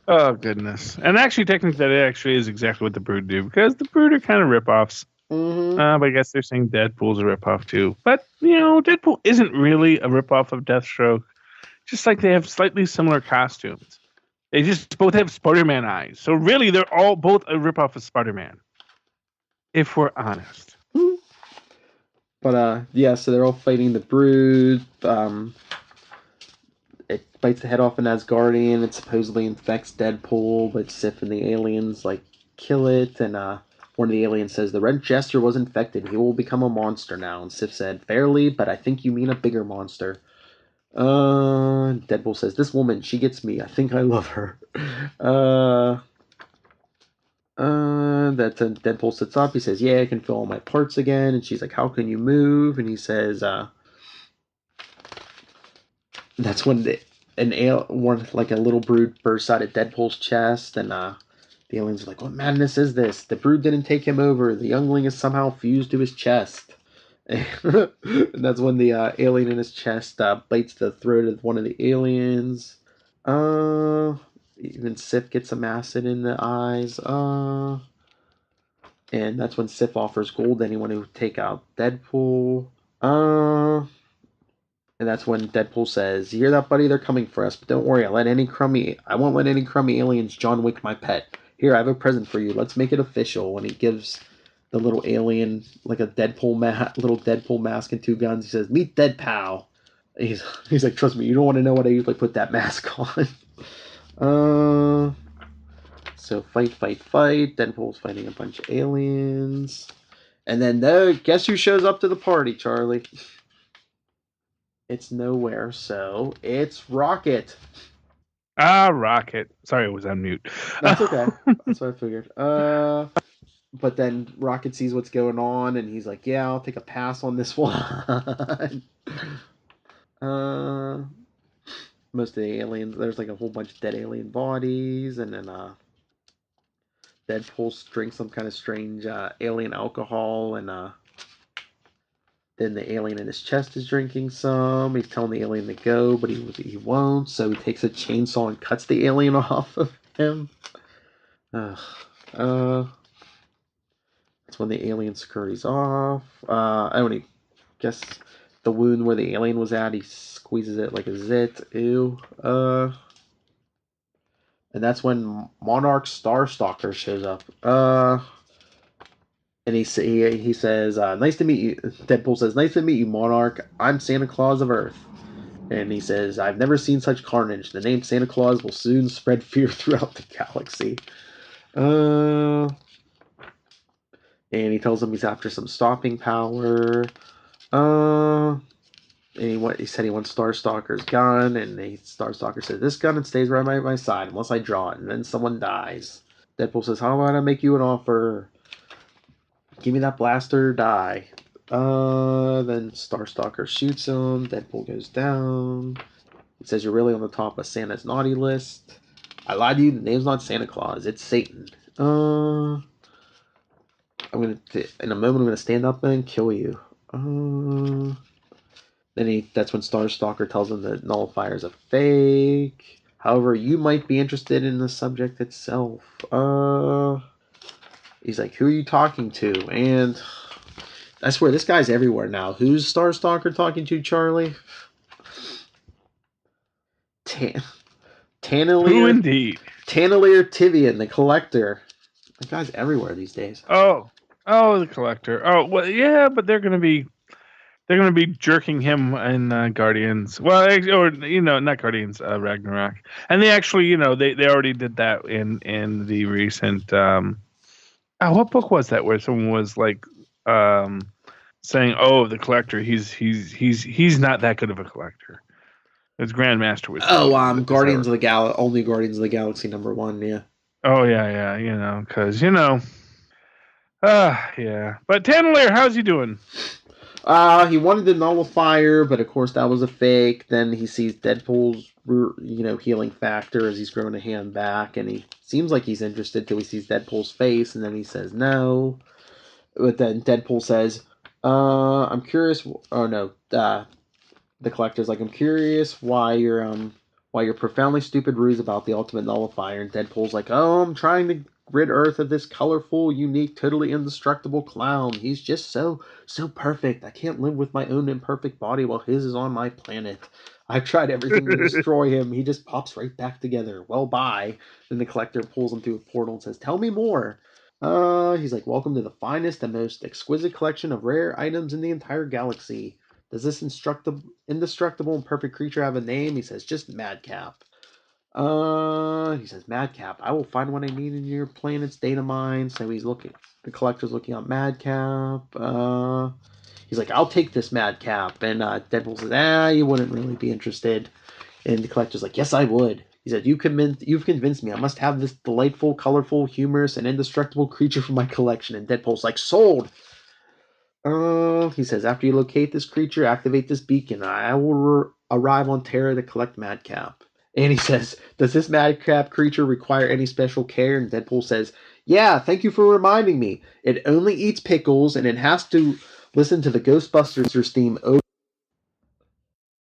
S2: Oh, goodness. And actually, technically, that actually is exactly what the brood do, because the brood are kind of ripoffs.
S1: Mm-hmm.
S2: But I guess they're saying Deadpool's a ripoff too. But Deadpool isn't really a ripoff of Deathstroke. Just like they have slightly similar costumes. They just both have Spider-Man eyes. So really, they're all both a ripoff of Spider-Man. If we're honest.
S1: But yeah, so they're all fighting the Brood. It bites the head off an Asgardian. It supposedly infects Deadpool, but Sif and the aliens kill it. And one of the aliens says the Red Jester was infected. He will become a monster now. And Sif said, "Fairly, but I think you mean a bigger monster." Deadpool says, "This woman, she gets me. I think I love her." That Deadpool sits up. He says, "Yeah, I can feel all my parts again." And she's like, "How can you move?" And he says, that's when a little Brood bursts out of Deadpool's chest, and the aliens are like, "What madness is this? The Brood didn't take him over. The youngling is somehow fused to his chest." And that's when the alien in his chest bites the throat of one of the aliens. Even Sif gets some acid in the eyes. And that's when Sif offers gold to anyone who take out Deadpool. And that's when Deadpool says, "You hear that, buddy? They're coming for us. But don't worry, I won't let any crummy aliens John Wick my pet. Here, I have a present for you. Let's make it official." And he gives the little alien like a little Deadpool mask and two guns. He says, "Meet Dead Pal." He's like, "Trust me, you don't want to know what I usually put that mask on." So fight. Deadpool's fighting a bunch of aliens. And then guess who shows up to the party, Charlie? It's nowhere, so it's Rocket.
S2: Rocket. Sorry, I was on mute.
S1: That's okay. That's what I figured. But then Rocket sees what's going on, and he's like, "Yeah, I'll take a pass on this one." Most of the aliens, there's a whole bunch of dead alien bodies, and then Deadpool drinks some kind of strange alien alcohol, and then the alien in his chest is drinking some. He's telling the alien to go, but he won't, so he takes a chainsaw and cuts the alien off of him. That's when the alien scurries off. I only guess the wound where the alien was at, he squeezes it like a zit. Ew. And that's when Monarch Starstalker shows up. And he says, "Nice to meet you." Deadpool says, "Nice to meet you, Monarch. I'm Santa Claus of Earth." And he says, "I've never seen such carnage. The name Santa Claus will soon spread fear throughout the galaxy." And he tells him he's after some stopping power. And he said he wants Starstalker's gun, and Starstalker says, "This gun, it stays right by my side unless I draw it, and then someone dies." Deadpool says, "How about I make you an offer? Give me that blaster or die." Then Starstalker shoots him. Deadpool goes down. He says, "You're really on the top of Santa's naughty list." "I lied to you. The name's not Santa Claus. It's Satan." In a moment, I'm gonna stand up and kill you. That's when Starstalker tells him that Nullifier's a fake. However, you might be interested in the subject itself. He's like, "Who are you talking to?" And I swear, this guy's everywhere now. Who's Starstalker talking to, Charlie? Tanalier.
S2: Who indeed?
S1: Tanalier Tivian, the Collector. That guy's everywhere these days.
S2: Oh, the Collector. Oh, well, yeah, but they're gonna be jerking him in Guardians. Well, or not Guardians, Ragnarok. And they actually, they already did that in the recent. What book was that where someone was like saying, "Oh, the Collector, he's not that good of a collector." His Grandmaster was.
S1: Guardians of the only Guardians of the Galaxy #1, yeah.
S2: Oh yeah, because yeah. But Tanalier, how's he doing?
S1: He wanted the Nullifier, but of course that was a fake. Then he sees Deadpool's, healing factor as he's growing a hand back, and he seems like he's interested till he sees Deadpool's face, and then he says no. But then Deadpool says, "I'm curious." Oh no, the Collector's like, "I'm curious why your profoundly stupid ruse about the Ultimate Nullifier." And Deadpool's like, "Oh, I'm trying to rid Earth of this colorful, unique, totally indestructible clown. He's just so perfect. I can't live with my own imperfect body while his is on my planet. I've tried everything to destroy him. He just pops right back together. Well, bye. Then the Collector pulls him through a portal and says, "Tell me more." He's like, "Welcome to the finest and most exquisite collection of rare items in the entire galaxy. Does this indestructible and perfect creature have a name?" He says, "Just Madcap." He says, "Madcap, I will find what I need in your planet's data mine." So he's looking. The Collector's looking up Madcap. He's like, "I'll take this Madcap." And Deadpool says, "You wouldn't really be interested." And the Collector's like, "Yes, I would." He said, "You've convinced me. I must have this delightful, colorful, humorous, and indestructible creature for my collection." And Deadpool's like, "Sold." He says, "After you locate this creature, activate this beacon. I will arrive on Terra to collect Madcap." And he says, "Does this Madcap creature require any special care?" And Deadpool says, "Yeah, thank you for reminding me. It only eats pickles, and it has to listen to the Ghostbusters theme over."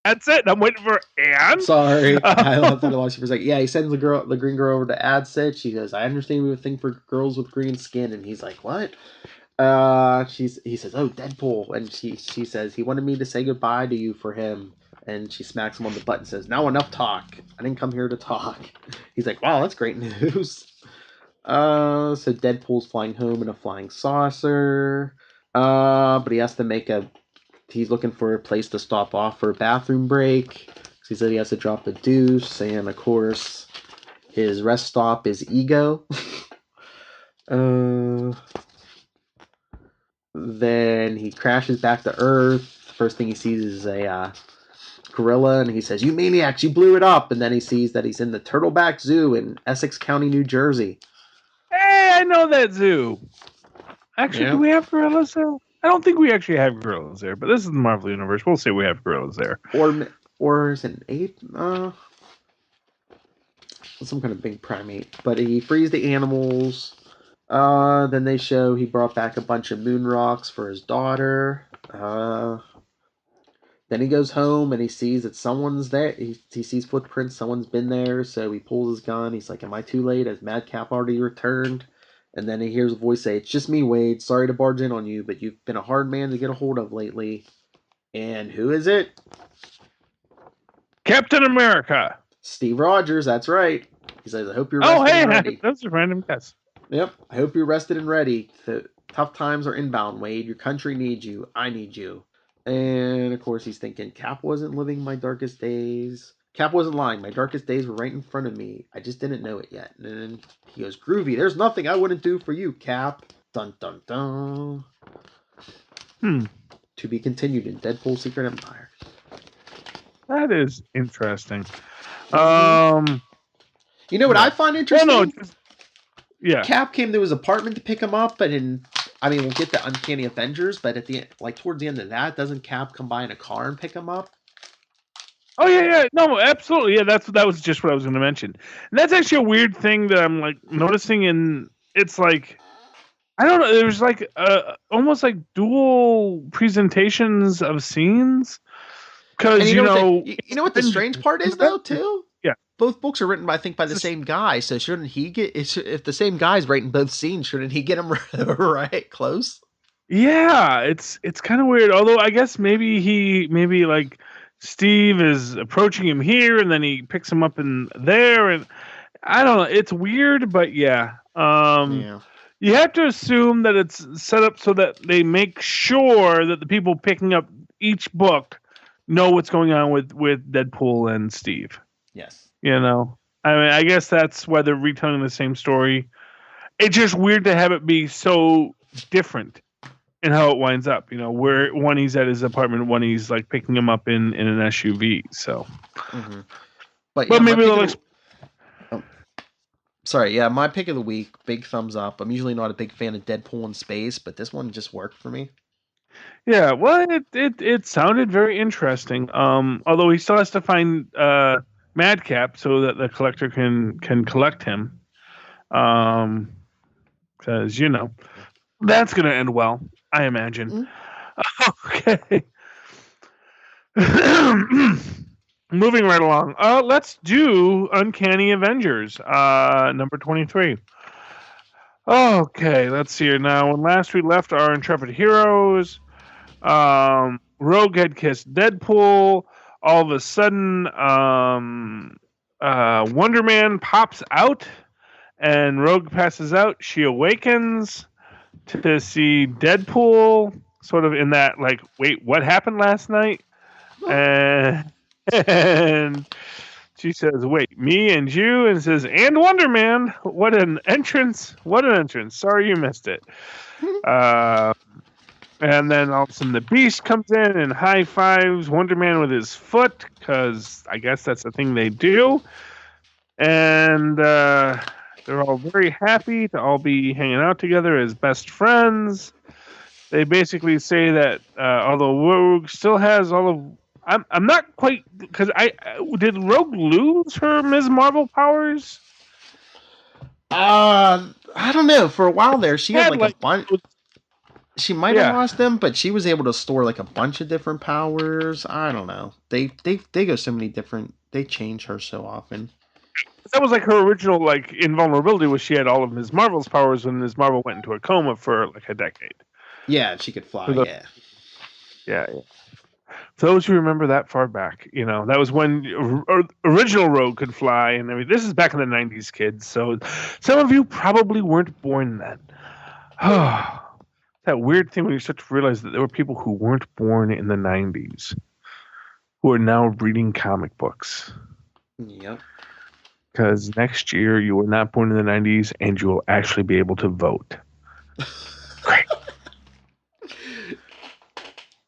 S2: That's it. I'm waiting for Anne.
S1: Sorry, I thought I lost you for a second. Yeah, he sends the green girl over to Ad Set. She goes, "I understand we have a thing for girls with green skin," and he's like, "What?" He says, "Oh, Deadpool," and she says, "He wanted me to say goodbye to you for him." And she smacks him on the butt and says, "Now enough talk. I didn't come here to talk." He's like, "Wow, that's great news." So Deadpool's flying home in a flying saucer. But he has to he's looking for a place to stop off for a bathroom break. He said he has to drop a deuce, and of course, his rest stop is Ego. Then he crashes back to Earth. First thing he sees is a gorilla, and he says, "You maniacs, you blew it up." And then he sees that he's in the Turtleback Zoo in Essex County, New Jersey.
S2: Hey, I know that zoo. Actually, do we have gorillas there? I don't think we actually have gorillas there, but this is the Marvel Universe. We'll say we have gorillas there.
S1: Or is it an ape? Some kind of big primate. But he frees the animals. Then they show he brought back a bunch of moon rocks for his daughter. Then he goes home and he sees that someone's there. He sees footprints. Someone's been there. So he pulls his gun. He's like, "Am I too late? Has Madcap already returned?" And then he hears a voice say, "It's just me, Wade. Sorry to barge in on you, but you've been a hard man to get a hold of lately." And who is it?
S2: Captain America.
S1: Steve Rogers. That's right. He says, "I hope you're rested and ready."
S2: That's a random guess.
S1: Yep. "I hope you're rested and ready. The tough times are inbound, Wade. Your country needs you. I need you." And of course he's thinking, Cap wasn't living my darkest days. Cap wasn't lying. My darkest days were right in front of me. I just didn't know it yet. And then he goes, "Groovy, there's nothing I wouldn't do for you, Cap." Dun dun dun. To be continued in Deadpool Secret Empire.
S2: That is interesting.
S1: You know what I find interesting?
S2: Yeah.
S1: Cap came to his apartment to pick him up, and we'll get the Uncanny Avengers, but at the end, towards the end of that, doesn't Cap come by in a car and pick him up?
S2: Oh yeah, no, absolutely, yeah. That was just what I was going to mention. And that's actually a weird thing that I'm noticing, and it's like, I don't know. There's almost like dual presentations of scenes, because
S1: you know what the strange part is though too.
S2: Yeah,
S1: both books are written by the same guy, so shouldn't he get? If the same guy's writing both scenes, shouldn't he get them right close?
S2: Yeah, it's kind of weird. Although I guess maybe Steve is approaching him here, and then he picks him up in there, and I don't know. It's weird, but yeah. You have to assume that it's set up so that they make sure that the people picking up each book know what's going on with Deadpool and Steve.
S1: Yes.
S2: I guess that's why they're retelling the same story. It's just weird to have it be so different in how it winds up. Where one he's at his apartment, one he's picking him up in an SUV. So,
S1: but
S2: maybe they'll.
S1: Sorry, yeah, my pick of the week, big thumbs up. I'm usually not a big fan of Deadpool in space, but this one just worked for me.
S2: Yeah, well, it sounded very interesting. Although he still has to find Madcap so that the Collector can collect him. Because that's gonna end well, I imagine. Okay. Moving right along. Let's do Uncanny Avengers, number 23. Okay, let's see here now. When last we left our intrepid heroes, Rogue had kissed Deadpool. All of a sudden, Wonder Man pops out, and Rogue passes out. She awakens to see Deadpool, sort of in that like, wait, what happened last night? And she says, wait, me and you? And says, and Wonder Man. What an entrance. What an entrance. Sorry you missed it. And then all of a sudden the Beast comes in and high fives Wonder Man with his foot, because I guess that's the thing they do. And they're all very happy to all be hanging out together as best friends. They basically say that although Rogue still has all of... I'm not quite... Because did Rogue lose her Ms. Marvel powers?
S1: I don't know. For a while there, she had like a bunch. She might have lost them, but she was able to store like a bunch of different powers. I don't know. They go so many different. They change her so often.
S2: That was like her original like invulnerability, was she had all of Ms. Marvel's powers when Ms. Marvel went into a coma for like a decade.
S1: Yeah, she could fly.
S2: Yeah. For those who remember that far back, that was when original Rogue could fly and everything. This is back in the 90s, kids. So some of you probably weren't born then. That weird thing when you start to realize that there were people who weren't born in the 90s who are now reading comic books.
S1: Yep.
S2: Because next year you were not born in the 90s and you will actually be able to vote. Great.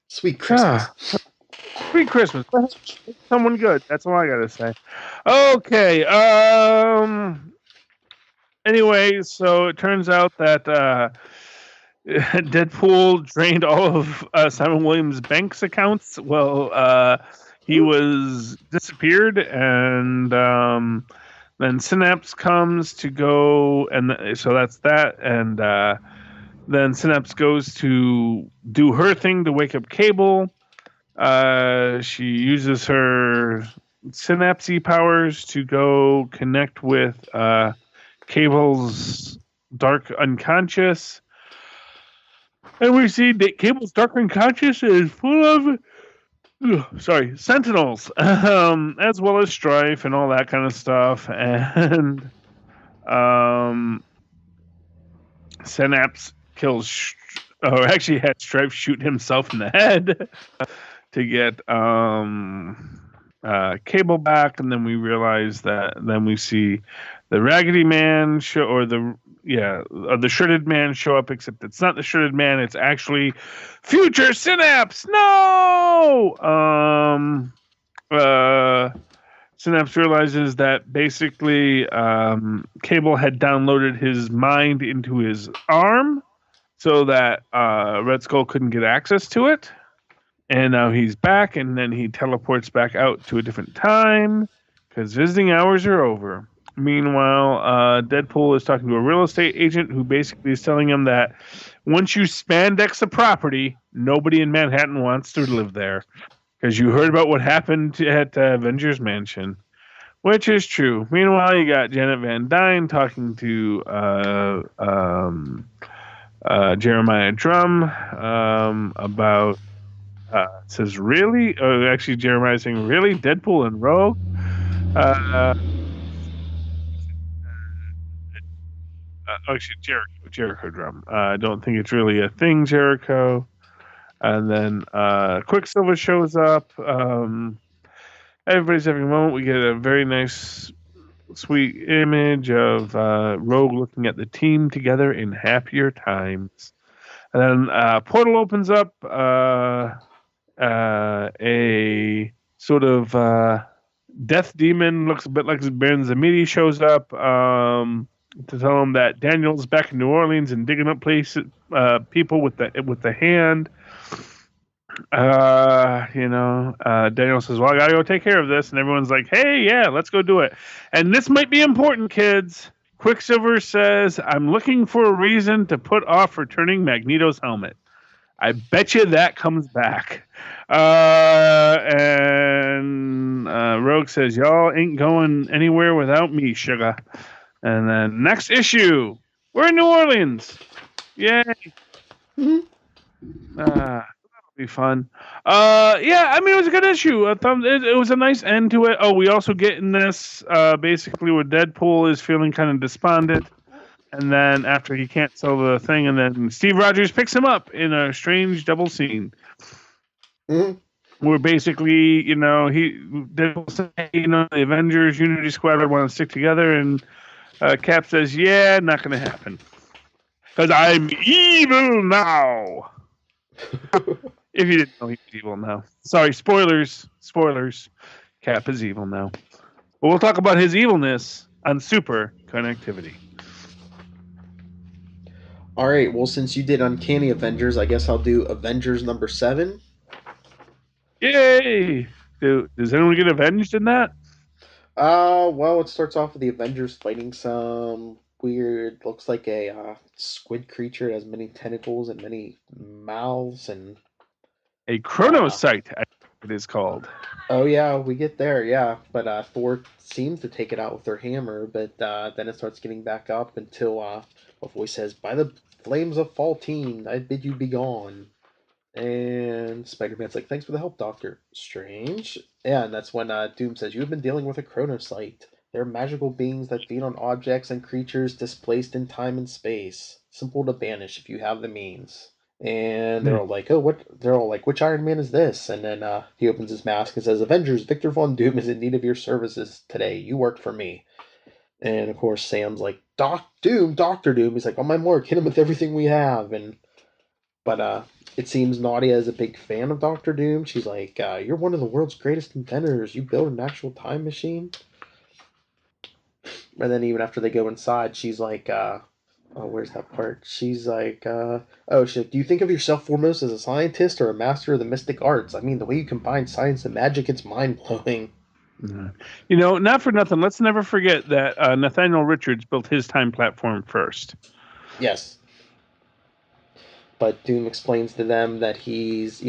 S1: Sweet Christmas.
S2: Sweet Christmas. Someone good. That's all I got to say. Okay. Anyway, so it turns out that Deadpool drained all of Simon Williams' bank's accounts. Well, he was disappeared, and then Synapse comes to go, and so that's that. And then Synapse goes to do her thing to wake up Cable. She uses her Synapse powers to go connect with Cable's dark unconscious. And we see that Cable's dark unconscious is full of Sentinels, as well as Strife and all that kind of stuff. And Synapse kills, or actually had Strife shoot himself in the head to get Cable back. And then we realize that, then we see the Raggedy Man the Shredded Man show up, except it's not the Shredded Man, it's actually future Synapse. No! Synapse realizes that basically Cable had downloaded his mind into his arm so that Red Skull couldn't get access to it. And now he's back, and then he teleports back out to a different time because visiting hours are over. Meanwhile, Deadpool is talking to a real estate agent who basically is telling him that once you spandex a property, nobody in Manhattan wants to live there. Because you heard about what happened at Avengers Mansion, which is true. Meanwhile, you got Janet Van Dyne talking to Jeremiah Drum about, says, really? Actually, Jeremiah saying, really? Deadpool and Rogue? Actually, Jericho Drum. I don't think it's really a thing, Jericho. And then Quicksilver shows up. Everybody's having a moment. We get a very nice, sweet image of Rogue looking at the team together in happier times. And then portal opens up. A sort of death demon, looks a bit like Baron Zamidi, shows up to tell him that Daniel's back in New Orleans and digging up people with the hand. Daniel says, well, I gotta go take care of this, and everyone's like, hey, yeah, let's go do it. And this might be important, kids. Quicksilver says, I'm looking for a reason to put off returning Magneto's helmet. I bet you that comes back. And Rogue says, y'all ain't going anywhere without me, sugar. And then next issue, We're in New Orleans. Yay.
S1: Mhm.
S2: That'll be fun. Yeah, I mean, it was a good issue. It was a nice end to it. Oh, we also get in this basically where Deadpool is feeling kind of despondent. And then after he can't sell the thing, and then Steve Rogers picks him up in a strange double scene.
S1: Mhm.
S2: Where basically, Deadpool says, the Avengers Unity Squad want to stick together, and Cap says, "Yeah, not going to happen because I'm evil now." If you didn't know, he's evil now. Sorry, spoilers. Spoilers. Cap is evil now. But we'll talk about his evilness on Super Connectivity.
S1: All right. Well, since you did Uncanny Avengers, I guess I'll do Avengers number 7.
S2: Yay! Does anyone get avenged in that?
S1: Well, it starts off with the Avengers fighting some weird, looks like a squid creature. It has many tentacles and many mouths, and
S2: A
S1: uh,
S2: chronocyte, it is called.
S1: oh yeah, we get there, yeah. But Thor seems to take it out with her hammer, but then it starts getting back up until a voice says, "By the flames of Faltine, I bid you be gone." And Spider-Man's like, "Thanks for the help, Doctor Strange." Yeah, and that's when Doom says, "You have been dealing with a chronocyte. They're magical beings that feed on objects and creatures displaced in time and space. Simple to banish if you have the means." And they're all like, "Oh, what?" They're all like, "Which Iron Man is this?" And then he opens his mask and says, "Avengers, Victor Von Doom is in need of your services today. You work for me." And of course, Sam's like, Doctor Doom." He's like, "On my mark, hit him with everything we have." But it seems Nadia is a big fan of Doctor Doom. She's like, "You're one of the world's greatest inventors. You built an actual time machine." And then even after they go inside, she's like, "Oh, where's that part?" She's like, "Oh, do you think of yourself foremost as a scientist or a master of the mystic arts? I mean, the way you combine science and magic, it's mind blowing."
S2: Not for nothing. Let's never forget that Nathaniel Richards built his time platform first.
S1: Yes. But Doom explains to them that he's,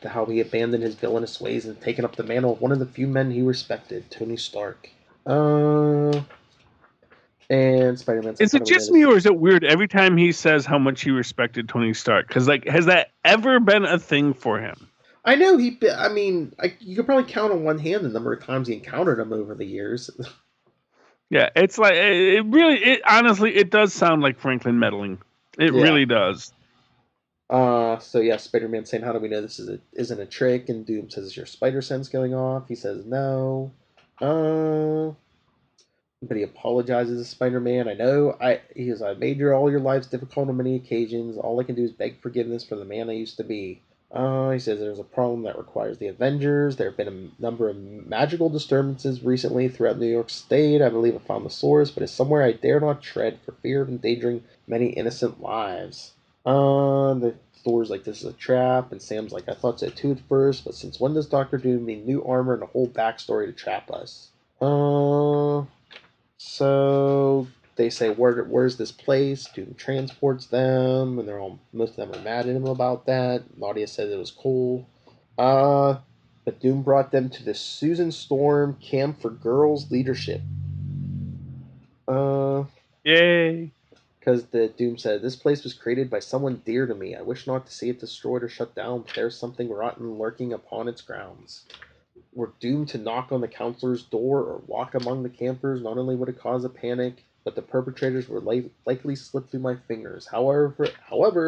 S1: how he abandoned his villainous ways and taken up the mantle of one of the few men he respected, Tony Stark. And Spider-Man's like,
S2: Is
S1: "How
S2: it
S1: do we know
S2: just me,
S1: this?"
S2: or is it weird every time he says how much he respected Tony Stark? Because, has that ever been a thing for him?
S1: I know I mean, you could probably count on one hand the number of times he encountered him over the years.
S2: Yeah, it's like it really. Honestly, it does sound like Franklin meddling. It
S1: Yeah.
S2: really does.
S1: So yeah, Spider-Man saying, "How do we know this isn't a trick?" And Doom says, "Is your spider sense going off?" He says, "No." Uh, but he apologizes to Spider-Man. I made all your lives difficult on many occasions. All I can do is beg forgiveness for the man I used to be. He says there's a problem that requires the Avengers. There have been a number of magical disturbances recently throughout New York State. I believe I found the source, but it's somewhere I dare not tread for fear of endangering many innocent lives. The Thor's like, "This is a trap," and Sam's like, "I thought so too at first, but since when does Doctor Doom need new armor and a whole backstory to trap us?" So they say, "Where's this place?" Doom transports them, and most of them are mad at him about that. Nadia said it was cool. Uh, but Doom brought them to the Susan Storm Camp for Girls Leadership. Uh,
S2: Yay!
S1: because the Doom said, "This place was created by someone dear to me. I wish not to see it destroyed or shut down, but there's something rotten lurking upon its grounds. Were doomed to knock on the counselor's door or walk among the campers, not only would it cause a panic, but the perpetrators would likely slip through my fingers. However,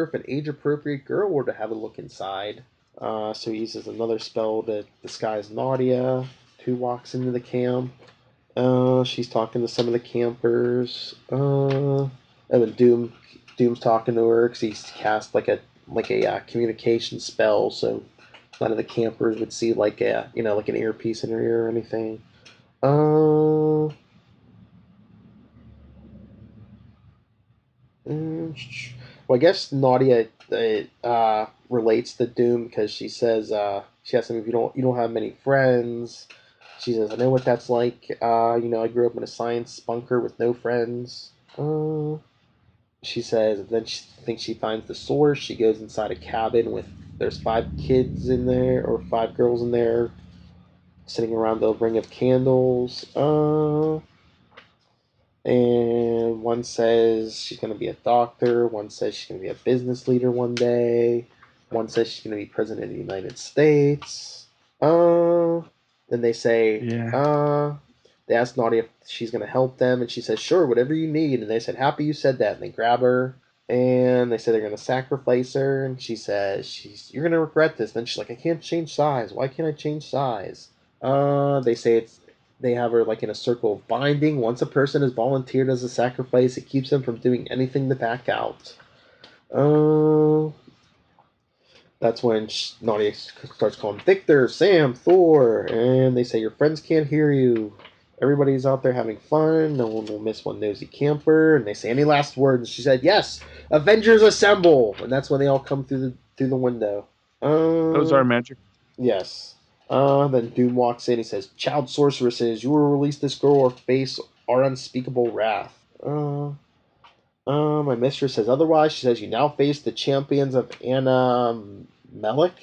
S1: if an age-appropriate girl were to have a look inside," so he uses another spell to disguise Nadia, who walks into the camp. She's talking to some of the campers. And then Doom's talking to her because he's cast like a communication spell, so none of the campers would see like like an earpiece in her ear or anything. Uh, well, I guess Nadia relates to Doom because she says she asks him if you don't have many friends. She says, "I know what that's like. I grew up in a science bunker with no friends." She says, then she thinks she finds the source. She goes inside a cabin with there's 5 kids in there or 5 girls in there sitting around the ring of candles. And one says she's going to be a doctor. One says she's going to be a business leader one day. One says she's going to be president of the United States. Then they say, they ask Nadia if she's going to help them, and she says, sure, whatever you need. And they said, happy you said that. And they grab her, and they say they're going to sacrifice her. And she says, you're going to regret this. Then she's like, I can't change size. Why can't I change size? They say they have her like in a circle of binding. Once a person is volunteered as a sacrifice, it keeps them from doing anything to back out. That's when Nadia starts calling Victor, Sam, Thor, and they say your friends can't hear you. Everybody's out there having fun. No one will miss one nosy camper. And they say any last words. She said, yes, Avengers assemble. And that's when they all come through the window.
S2: Those are magic.
S1: Yes. Then Doom walks in. He says, child sorceresses, you will release this girl or face our unspeakable wrath. My mistress says otherwise. She says, you now face the champions of Anna Melik.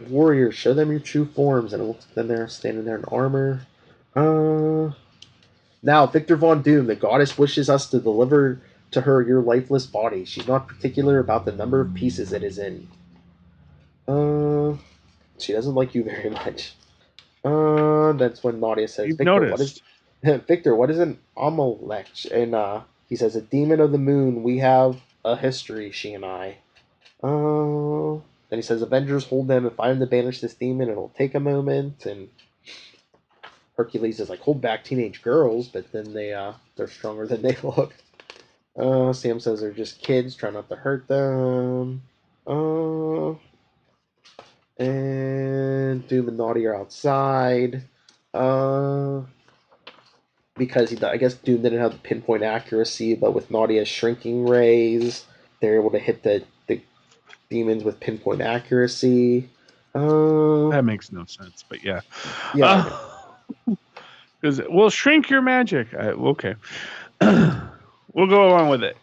S1: Warriors, show them your true forms. And then they're standing there in armor. Now, Victor Von Doom, the goddess wishes us to deliver to her your lifeless body. She's not particular about the number of pieces it is in. She doesn't like you very much. That's when Nadia says,
S2: You've
S1: Victor,
S2: noticed.
S1: Victor, what is an Amalek? And he says, a demon of the moon. We have a history, she and I. Then he says, Avengers, hold them and find them to banish this demon. It'll take a moment. And Hercules is like, hold back teenage girls. But then they're stronger than they look. Sam says they're just kids. Try not to hurt them. And Doom and Nadia are outside. Because I guess Doom didn't have the pinpoint accuracy, but with Nadia's shrinking rays, they're able to hit the demons with pinpoint accuracy.
S2: That makes no sense, but yeah.
S1: Yeah.
S2: Because we'll shrink your magic. Okay. We'll go along with it.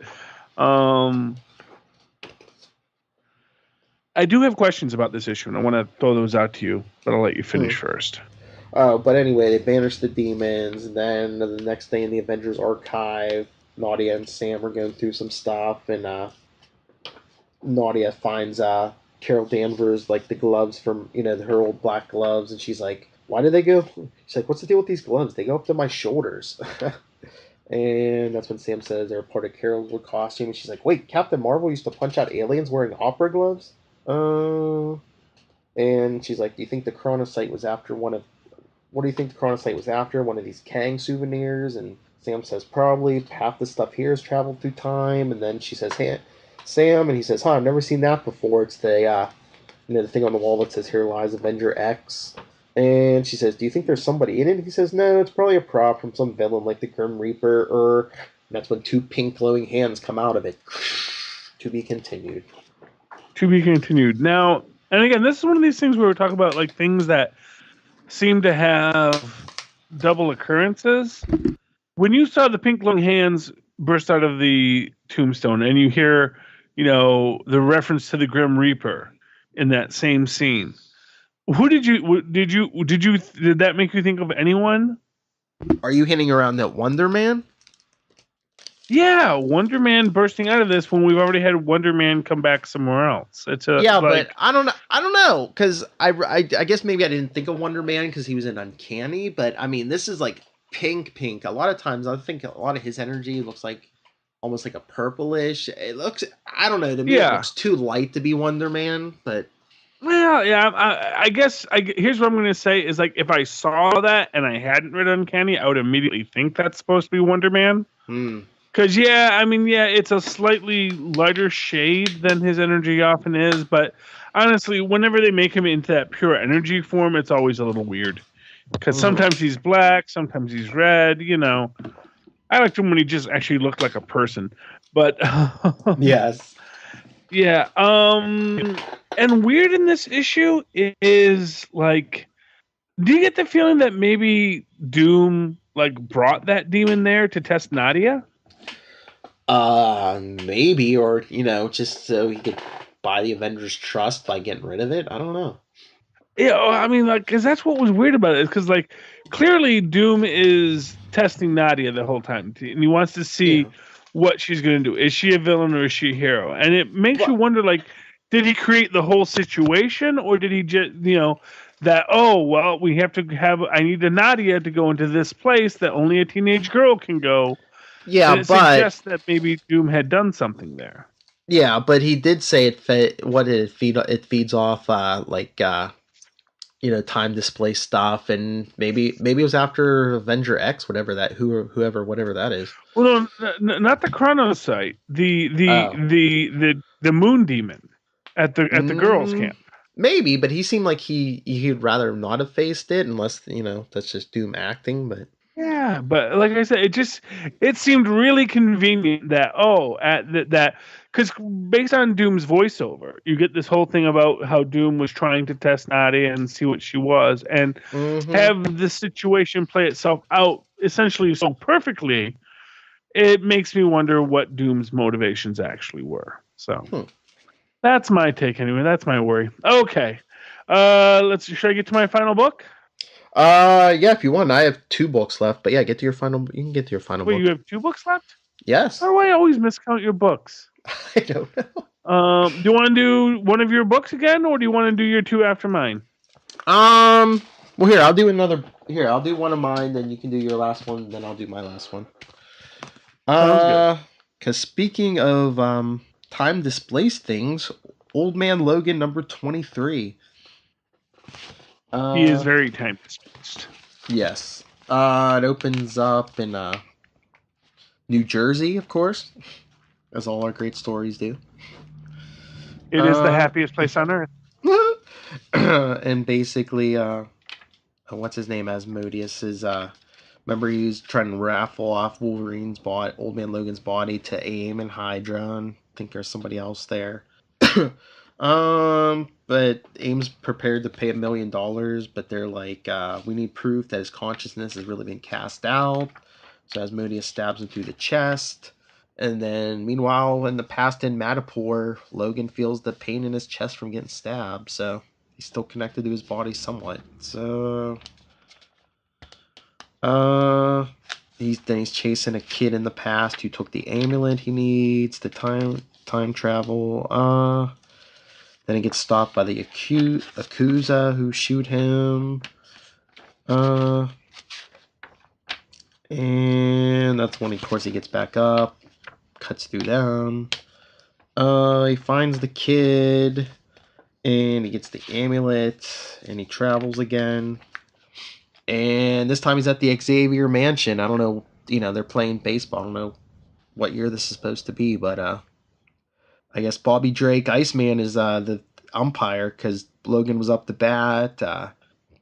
S2: I do have questions about this issue, and I want to throw those out to you, but I'll let you finish first.
S1: But anyway, they banish the demons, and then the next day in the Avengers Archive, Nadia and Sam are going through some stuff, and Nadia finds Carol Danvers, like, the gloves from, her old black gloves, and she's like, why do they go? She's like, what's the deal with these gloves? They go up to my shoulders. And that's when Sam says they're part of Carol's costume, and she's like, wait, Captain Marvel used to punch out aliens wearing opera gloves? And she's like, do you think the chronocyte was after what do you think the chronocyte was after? One of these Kang souvenirs? And Sam says, probably. Half the stuff here has traveled through time. And then she says, hey, Sam, and he says, I've never seen that before. It's the, the thing on the wall that says, here lies Avenger X. And she says, do you think there's somebody in it? And he says, no, it's probably a prop from some villain like the Grim Reaper. And that's when two pink glowing hands come out of it. To be continued.
S2: To be continued. Now, and again, this is one of these things where we're talking about like things that seem to have double occurrences. When you saw the pink glowing hands burst out of the tombstone, and you hear, the reference to the Grim Reaper in that same scene, who did that make you think of anyone?
S1: Are you hinting around that Wonder Man?
S2: Yeah, Wonder Man bursting out of this when we've already had Wonder Man come back somewhere else. It's
S1: but I don't know, because I guess maybe I didn't think of Wonder Man because he was in Uncanny, but I mean this is like pink. A lot of times I think a lot of his energy looks like almost like a purplish. It looks, I don't know, to me it looks too light to be Wonder Man, but.
S2: Well, yeah, I guess here's what I'm going to say is like if I saw that and I hadn't read Uncanny, I would immediately think that's supposed to be Wonder Man. Because, it's a slightly lighter shade than his energy often is. But honestly, whenever they make him into that pure energy form, it's always a little weird. Because sometimes he's black, sometimes he's red, I liked him when he just actually looked like a person. But
S1: yes.
S2: Yeah. And weird in this issue is, like, do you get the feeling that maybe Doom, like, brought that demon there to test Nadia?
S1: Maybe, or, just so he could buy the Avengers' trust by getting rid of it. I don't know.
S2: Yeah, I mean, like, because that's what was weird about it. Because, like, clearly Doom is testing Nadia the whole time, and he wants to see
S1: Yeah.
S2: what she's going to do. Is she a villain or is she a hero? And it makes you
S1: Well,
S2: wonder, like, did he create the whole situation, or did he just, that, oh, well, we have to have, I need a Nadia to go into this place that only a teenage girl can go.
S1: yeah,
S2: And it
S1: but
S2: suggests that maybe Doom had done something there.
S1: yeah, but he did say it fed. What did it feed? It feeds off time display stuff, and maybe it was after Avenger X, whatever that whatever that is.
S2: Well, no, not the Chronosite,
S1: Oh.
S2: the Moon Demon at the girls' camp.
S1: Maybe, but he seemed like he'd rather not have faced it, unless that's just Doom acting. But
S2: Yeah, but like I said, it seemed really convenient that that because based on Doom's voiceover, you get this whole thing about how Doom was trying to test Nadia and see what she was, and have the situation play itself out essentially so perfectly. It makes me wonder what Doom's motivations actually were. So that's my take anyway. That's my worry. Okay, should I get to my final book?
S1: Yeah, if you want. I have 2 books left, but yeah, get to your final. You can get to your final
S2: Wait,
S1: book.
S2: you have 2 books left?
S1: Yes.
S2: How do I always miscount your books?
S1: I don't know.
S2: Do you want to do one of your books again, or do you want to do your 2 after mine?
S1: Well, here I'll do another. Here I'll do one of mine, then you can do your last one, then I'll do my last one. Because speaking of time displaced things, Old Man Logan number 23.
S2: He is very time displaced.
S1: Yes. It opens up in New Jersey, of course, as all our great stories do.
S2: It is the happiest place on earth.
S1: And basically, what's his name? Asmodeus is. Remember, he was trying to raffle off Wolverine's body, Old Man Logan's body, to AIM and Hydra. And I think there's somebody else there. But AIM's prepared to pay $1 million, but they're like, we need proof that his consciousness has really been cast out. So Asmodeus stabs him through the chest. And then, meanwhile, in the past in Madripoor, Logan feels the pain in his chest from getting stabbed. So he's still connected to his body somewhat. So, he's chasing a kid in the past who took the amulet he needs to time travel. Then he gets stopped by the Yakuza who shoot him. And that's when, of course, he gets back up, cuts through them. He finds the kid, and he gets the amulet, and he travels again. And this time he's at the Xavier Mansion. I don't know, they're playing baseball. I don't know what year this is supposed to be, but I guess Bobby Drake, Iceman, is the umpire because Logan was up to bat.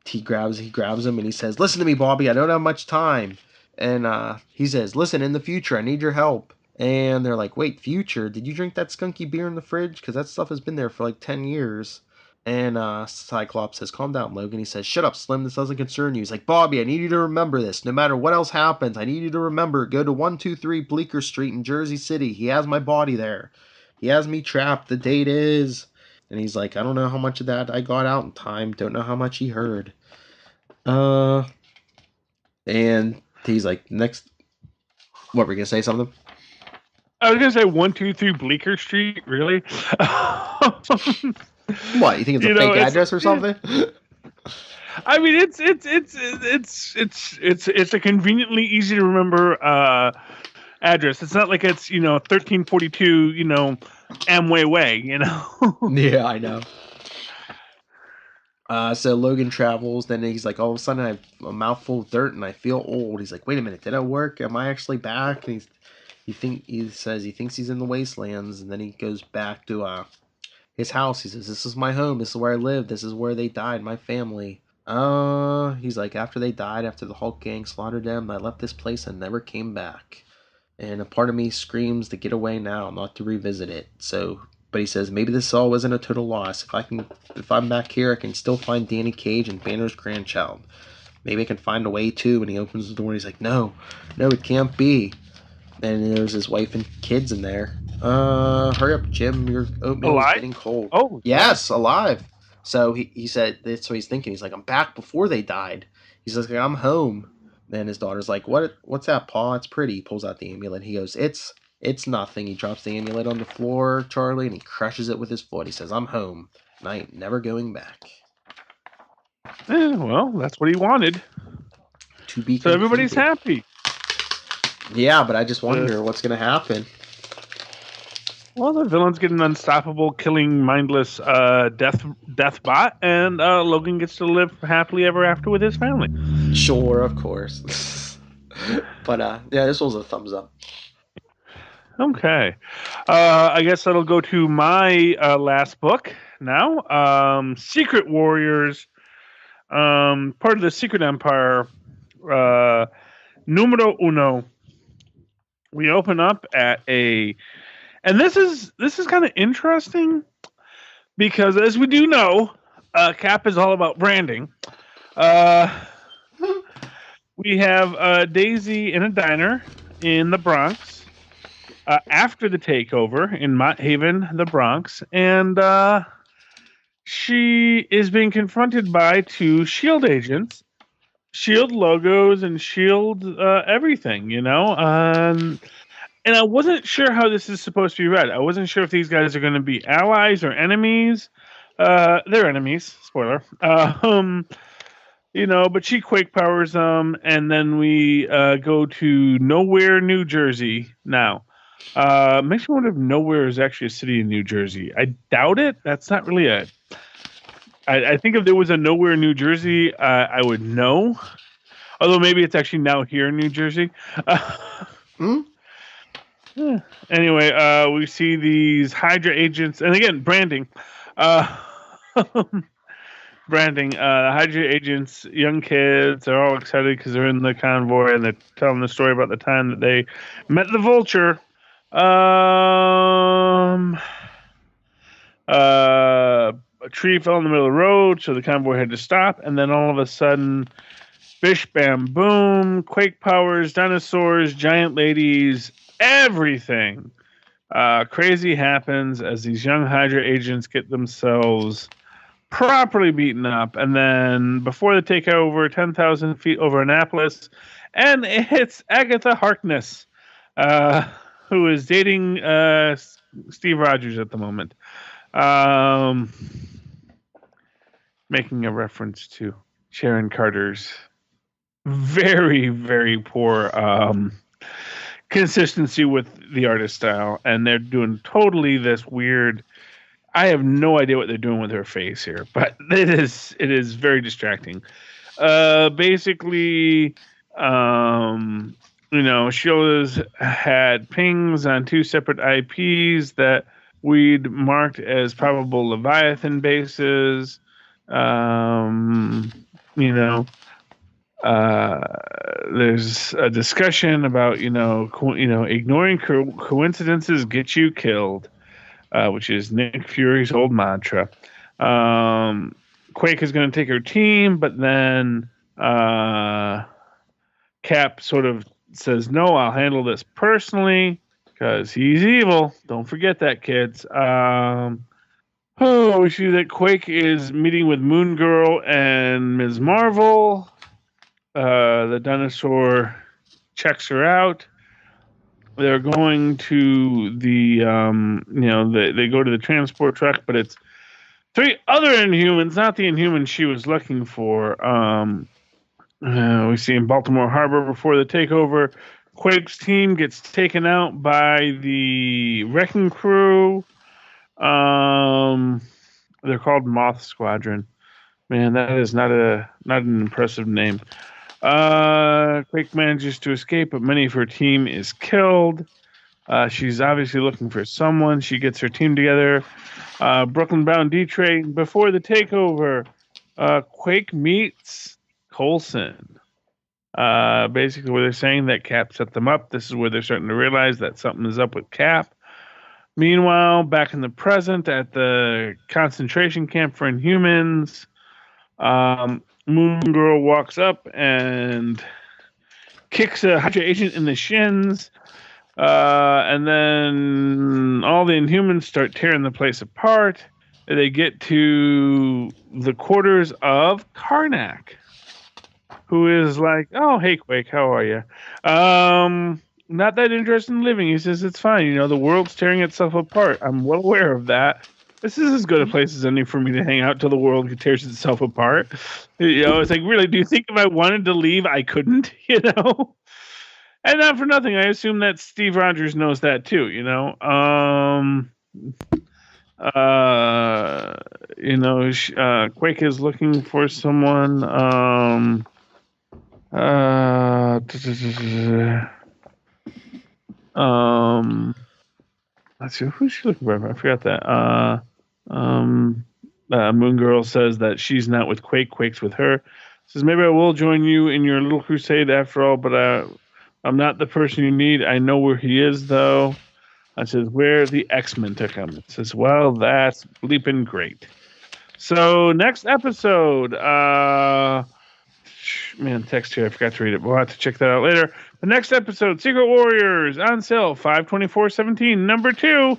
S1: He grabs him and he says, "Listen to me, Bobby. I don't have much time." And he says, "Listen, in the future, I need your help." And they're like, "Wait, future? Did you drink that skunky beer in the fridge? Because that stuff has been there for like 10 years. And Cyclops says, "Calm down, Logan." He says, "Shut up, Slim. This doesn't concern you." He's like, "Bobby, I need you to remember this. No matter what else happens, I need you to remember. Go to 123 Bleecker Street in Jersey City. He has my body there. He has me trapped. The date is..." And he's like, "I don't know how much of that I got out in time. Don't know how much he heard." And he's like, "Next..." What, were you going to say something?
S2: I was going to say 123 Bleecker Street, really?
S1: What, you think it's a fake address or something?
S2: I mean, it's a conveniently easy to remember address. It's not like it's 1342 Amway Way.
S1: Yeah, I know. So Logan travels. Then he's like, all of a sudden I have a mouthful of dirt and I feel old. He's like, "Wait a minute, did it work? Am I actually back?" And he says he thinks he's in the wastelands. And then he goes back to his house. He says, "This is my home. This is where I live. This is where they died, my family." He's like, after they died, after the Hulk gang slaughtered them, I left this place and never came back. And a part of me screams to get away now, not to revisit it. But he says, maybe this all wasn't a total loss. If I'm back here, I can still find Danny Cage and Banner's grandchild. Maybe I can find a way too. And he opens the door and he's like, no, it can't be. And there's his wife and kids in there. Hurry up, Jim. Your oatmeal is getting cold.
S2: Oh,
S1: yes, alive. So he said, that's what he's thinking. He's like, I'm back before they died. He's like, I'm home. Then his daughter's like, what's that, Paul? It's pretty. He pulls out the amulet. He goes, it's nothing. He drops the amulet on the floor, Charlie, and he crushes it with his foot. He says, I'm home, and I ain't never going back.
S2: Well, that's what he wanted.
S1: To be
S2: so everybody's happy.
S1: Yeah, but I just wonder what's going to happen.
S2: Well, the villains get an unstoppable, killing, mindless death bot, and Logan gets to live happily ever after with his family.
S1: Sure, of course. But yeah, this was a thumbs up.
S2: Okay. I guess that'll go to my last book now. Secret Warriors, part of the Secret Empire, numero uno. We open up at and this is kind of interesting because, as we do know, Cap is all about branding. We have Daisy in a diner in the Bronx after the takeover in Mott Haven, the Bronx, and she is being confronted by two S.H.I.E.L.D. agents, S.H.I.E.L.D. logos, and S.H.I.E.L.D. Everything, and I wasn't sure how this is supposed to be read. I wasn't sure if these guys are going to be allies or enemies. They're enemies. Spoiler. But she quake powers them, and then we go to Nowhere, New Jersey. Now, makes me wonder if Nowhere is actually a city in New Jersey. I doubt it. That's not really I think if there was a Nowhere, New Jersey, I would know. Although maybe it's actually now here in New Jersey. Anyway, we see these Hydra agents, and again, branding. The Hydra agents, young kids, they're all excited because they're in the convoy, and they're telling the story about the time that they met the Vulture. A tree fell in the middle of the road, so the convoy had to stop, and then all of a sudden, bish, bam, boom, quake powers, dinosaurs, giant ladies, everything. Crazy happens as these young Hydra agents get themselves properly beaten up, and then before the takeover, 10,000 feet over Annapolis, and it's Agatha Harkness, who is dating Steve Rogers at the moment, making a reference to Sharon Carter's very, very poor consistency with the artist style, and they're doing totally this weird. I have no idea what they're doing with her face here, but it is very distracting. Basically, S.H.I.E.L.D. has had pings on two separate IPs that we'd marked as probable Leviathan bases. There's a discussion about ignoring coincidences get you killed, which is Nick Fury's old mantra. Quake is going to take her team, but then Cap sort of says, "No, I'll handle this personally because he's evil. Don't forget that, kids." We see that Quake is meeting with Moon Girl and Ms. Marvel. The dinosaur checks her out. They're going to the, they go to the transport truck, but it's three other Inhumans, not the Inhumans she was looking for. We see in Baltimore Harbor before the takeover, Quake's team gets taken out by the Wrecking Crew. They're called Moth Squadron. Man, that is not an impressive name. Quake manages to escape, but many of her team is killed. She's obviously looking for someone. She gets her team together. Brooklyn-bound D-Train before the takeover. Quake meets Coulson. Basically, where they're saying that Cap set them up. This is where they're starting to realize that something is up with Cap. Meanwhile, back in the present at the concentration camp for Inhumans, Moon Girl walks up and kicks a Hydra agent in the shins. And then all the Inhumans start tearing the place apart. They get to the quarters of Karnak. who is like, "Oh, hey, Quake, how are you? Not that interested in living." He says, "It's fine. You know, the world's tearing itself apart. I'm well aware of that. This is as good a place as any for me to hang out till the world tears itself apart." You know, it's like, really, do you think if I wanted to leave, I couldn't? You know, and not for nothing, I assume that Steve Rogers knows that too. You know, Quake is looking for someone. Let's see, who's she looking for? I forgot that. Moon Girl says that she's not with Quake. Quake's with her. Says, maybe I will join you in your little crusade after all, but I'm not the person you need. I know where he is, though. I says, where the XMen took him. It says, well, that's bleeping great. So next episode, man, text here, I forgot to read it. We'll have to check that out later. The next episode, Secret Warriors, on sale, 5/24/17, number 2.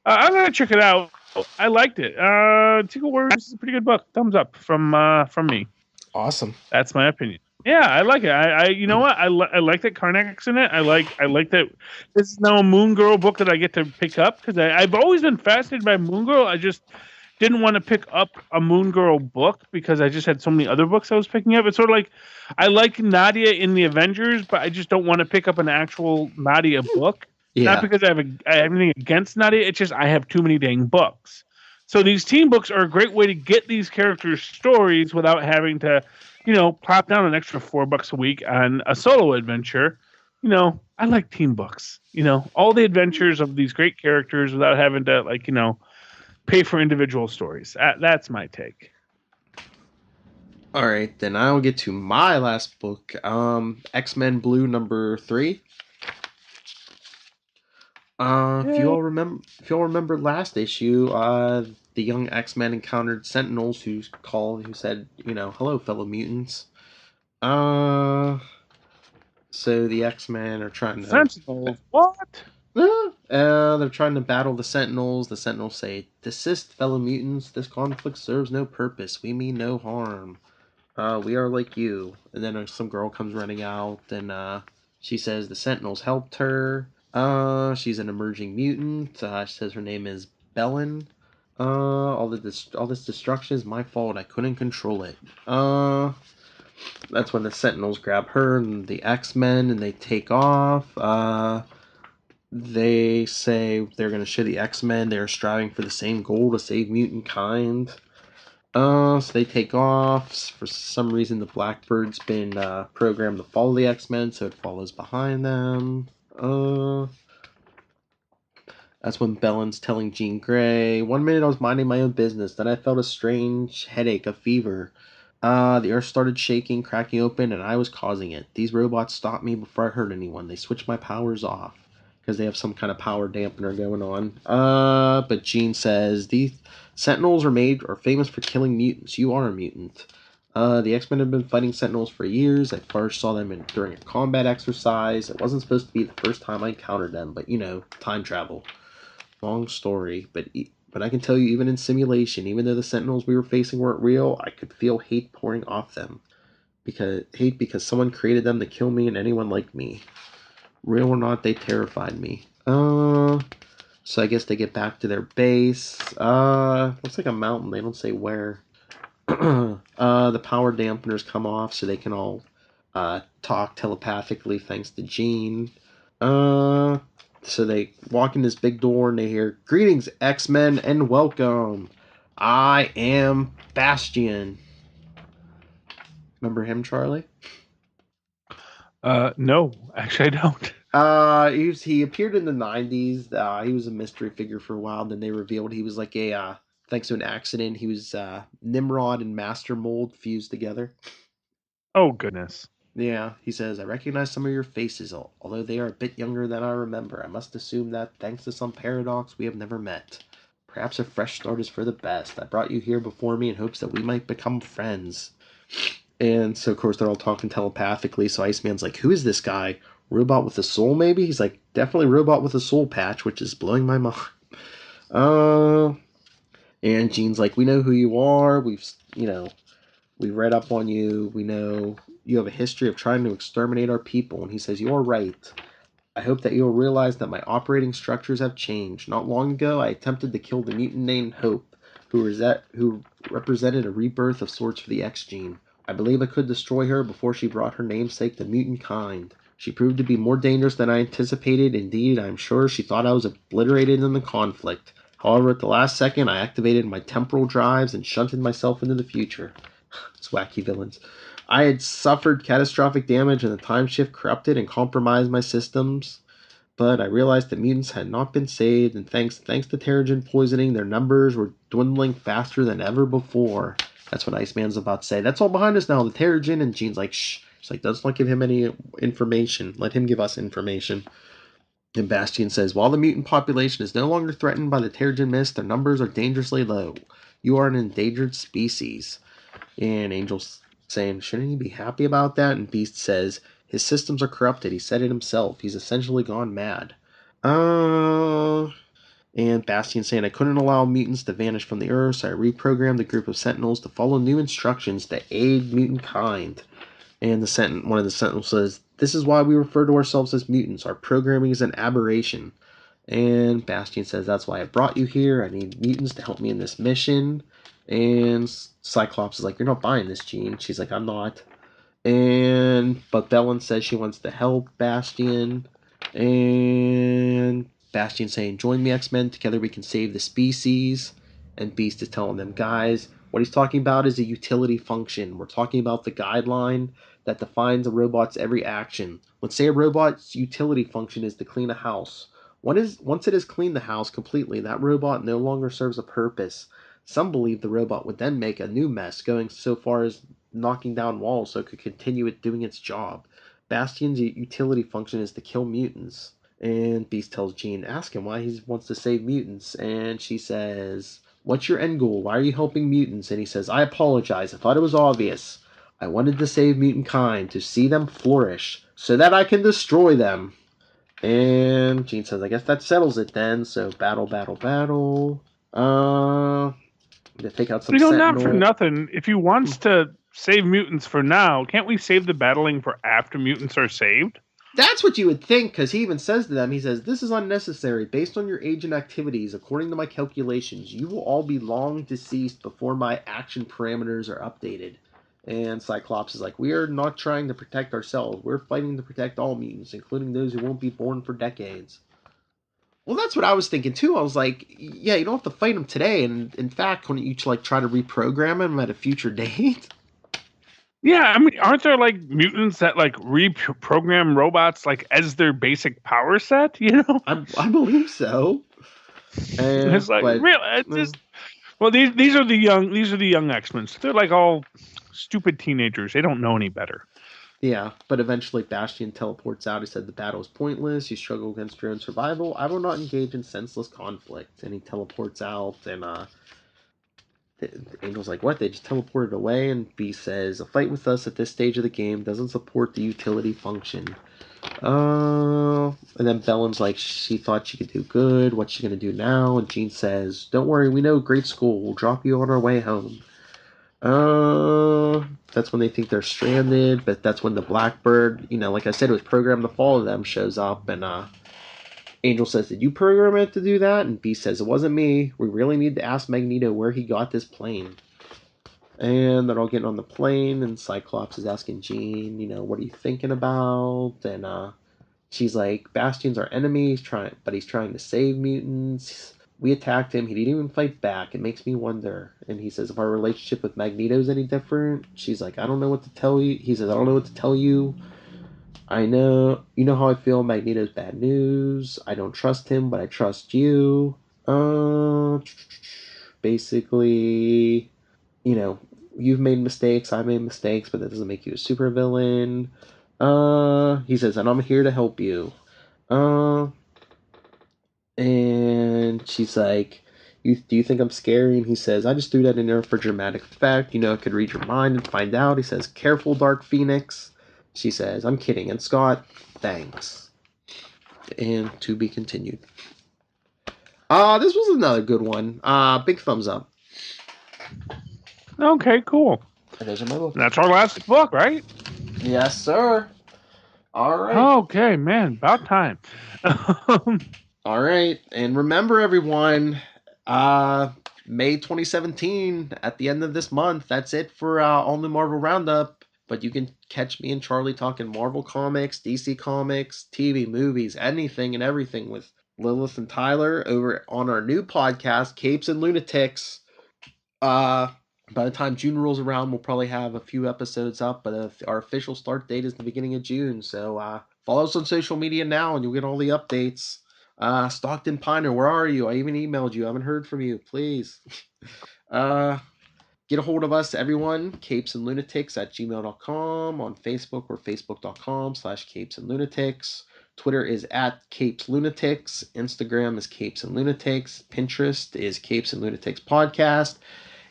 S2: I'm gonna check it out. I liked it. Secret Warriors is a pretty good book. Thumbs up from me.
S1: Awesome.
S2: That's my opinion. Yeah, I like it. I you know what? I like that Karnak's in it. I like that this is now a Moon Girl book that I get to pick up, because I've always been fascinated by Moon Girl. I just didn't want to pick up a Moon Girl book because I just had so many other books I was picking up. It's sort of like I like Nadia in the Avengers, but I just don't want to pick up an actual Nadia book.
S1: Yeah.
S2: Not because I have anything against Nadia. It's just I have too many dang books. So these team books are a great way to get these characters' stories without having to, plop down an extra $4 a week on a solo adventure. I like team books. All the adventures of these great characters without having to pay for individual stories. That's my take.
S1: All right, then I'll get to my last book, X-Men Blue number 3. If you all remember last issue, the young X-Men encountered Sentinels who said, hello, fellow mutants. So the X-Men are trying to...
S2: Sentinels? What?
S1: They're trying to battle the Sentinels. The Sentinels say, desist, fellow mutants. This conflict serves no purpose. We mean no harm. We are like you. And then some girl comes running out, and she says the Sentinels helped her. She's an emerging mutant. She says her name is Belen. All this destruction is my fault. I couldn't control it. That's when the Sentinels grab her and the X-Men, and they take off. They say they're going to show the X-Men they're striving for the same goal, to save mutant kind. So they take off. For some reason, the Blackbird's been programmed to follow the X-Men, so it follows behind them. That's when Belen's telling Jean Grey, 1 minute I was minding my own business, then I felt a strange headache, a fever. The earth started shaking, cracking open, and I was causing it. These robots stopped me before I hurt anyone. They switched my powers off, because they have some kind of power dampener going on. But Jean says, these Sentinels are famous for killing mutants. You are a mutant. The X-Men have been fighting Sentinels for years. I first saw them during a combat exercise. It wasn't supposed to be the first time I encountered them, but time travel. Long story, but I can tell you, even in simulation, even though the Sentinels we were facing weren't real, I could feel hate pouring off them. Because someone created them to kill me and anyone like me. Real or not, they terrified me. So I guess they get back to their base. Looks like a mountain. They don't say where. The power dampeners come off so they can all talk telepathically thanks to Jean. So they walk in this big door and they hear, greetings, X-Men, and welcome. I am Bastion. Remember him, Charlie?
S2: No, actually I don't.
S1: He appeared in the 90s. He was a mystery figure for a while. Then they revealed he was like thanks to an accident, he was Nimrod and Master Mold fused together.
S2: Oh, goodness.
S1: Yeah, he says, I recognize some of your faces, although they are a bit younger than I remember. I must assume that, thanks to some paradox, we have never met. Perhaps a fresh start is for the best. I brought you here before me in hopes that we might become friends. And so, of course, they're all talking telepathically, so Iceman's like, who is this guy? Robot with a soul, maybe? He's like, definitely robot with a soul patch, which is blowing my mind. And Jean's like, we know who you are. We've read up on you. We know you have a history of trying to exterminate our people. And he says, you are right. I hope that you'll realize that my operating structures have changed. Not long ago, I attempted to kill the mutant named Hope, who represented a rebirth of sorts for the X gene. I believe I could destroy her before she brought her namesake to mutant kind. She proved to be more dangerous than I anticipated. Indeed, I am sure she thought I was obliterated in the conflict. However, at the last second, I activated my temporal drives and shunted myself into the future. It's wacky villains. I had suffered catastrophic damage and the time shift corrupted and compromised my systems. But I realized that mutants had not been saved, and thanks to Terrigen poisoning, their numbers were dwindling faster than ever before. That's what Iceman's about to say. That's all behind us now, the Terrigen, and Jean's like, shh. She's like, let's not give him any information. Let him give us information. And Bastion says, while the mutant population is no longer threatened by the Terrigen mist, their numbers are dangerously low. You are an endangered species. And Angel's saying, shouldn't he be happy about that? And Beast says, his systems are corrupted. He said it himself. He's essentially gone mad. And Bastion saying, I couldn't allow mutants to vanish from the Earth, so I reprogrammed the group of Sentinels to follow new instructions to aid mutant kind. And one of the Sentinels says, this is why we refer to ourselves as mutants. Our programming is an aberration. And Bastion says, that's why I brought you here. I need mutants to help me in this mission. And Cyclops is like, you're not buying this, Jean. She's like, I'm not. But Bellin says she wants to help Bastion. And Bastion saying, join me, X-Men. Together we can save the species. And Beast is telling them, guys, what he's talking about is a utility function. We're talking about the guideline that defines a robot's every action. Let's say a robot's utility function is to clean a house. Once it has cleaned the house completely, that robot no longer serves a purpose. Some believe the robot would then make a new mess, going so far as knocking down walls so it could continue doing its job. Bastion's utility function is to kill mutants. And Beast tells Jean, ask him why he wants to save mutants. And she says, what's your end goal? Why are you helping mutants? And he says, I apologize. I thought it was obvious. I wanted to save mutant kind, to see them flourish, so that I can destroy them. And Jean says, I guess that settles it then. So battle. To take out some Sentinel.
S2: Not for nothing. If he wants to save mutants for now, can't we save the battling for after mutants are saved?
S1: That's what you would think, because he even says to them, he says, this is unnecessary. Based on your age and activities, according to my calculations, you will all be long deceased before my action parameters are updated. And Cyclops is like, we are not trying to protect ourselves. We're fighting to protect all mutants, including those who won't be born for decades. Well, that's what I was thinking, too. I was like, yeah, you don't have to fight them today. And in fact, couldn't you try to reprogram them at a future date?
S2: Yeah, I mean, aren't there mutants that reprogram robots as their basic power set? You know,
S1: I believe so. And
S2: it's really, well, these are the young X-Men. So they're all stupid teenagers. They don't know any better.
S1: Yeah, but eventually Bastion teleports out. He said the battle is pointless. You struggle against your own survival. I will not engage in senseless conflict. And he teleports out, and the Angel's like, what? They just teleported away? And Beast says, a fight with us at this stage of the game doesn't support the utility function. And then Bellin's like, she thought she could do good. What's she going to do now? And Jean says, don't worry, we know great school. We'll drop you on our way home. That's when they think they're stranded, but that's when the Blackbird, like I said, it was programmed to follow them, shows up, and Angel says, did you program it to do that? And Beast says, it wasn't me. We really need to ask Magneto where he got this plane. And they're all getting on the plane, and Cyclops is asking Jean, what are you thinking about? And she's like, Bastion's our enemy, he's trying to save mutants. We attacked him. He didn't even fight back. It makes me wonder. And he says, if our relationship with Magneto is any different? She's like, I don't know what to tell you. He says, I don't know what to tell you. I know. You know how I feel. Magneto's bad news. I don't trust him, but I trust you. Basically, you've made mistakes. I made mistakes, but that doesn't make you a supervillain. He says, and I'm here to help you. And she's like, do you think I'm scary? And he says, I just threw that in there for dramatic effect. I could read your mind and find out. He says, careful, Dark Phoenix. She says, I'm kidding. And Scott, thanks. And to be continued. This was another good one. Big thumbs up.
S2: Okay, cool.
S1: And those are my books.
S2: That's our last book, right?
S1: Yes, sir. All right.
S2: Okay, man, about time.
S1: All right. And remember, everyone, May 2017, at the end of this month, that's it for all the Marvel Roundup. But you can catch me and Charlie talking Marvel Comics, DC Comics, TV, movies, anything and everything with Lilith and Tyler over on our new podcast, Capes and Lunatics. By the time June rolls around, we'll probably have a few episodes up, but our official start date is the beginning of June. So follow us on social media now, and you'll get all the updates. Stockton Piner, where are you? I even emailed you. I haven't heard from you. Please. Get a hold of us, everyone. capesandlunatics@gmail.com. On Facebook, we're facebook.com/capesandlunatics. Twitter is @capeslunatics. Instagram is Capes and Lunatics. Pinterest is Capes and Lunatics Podcast.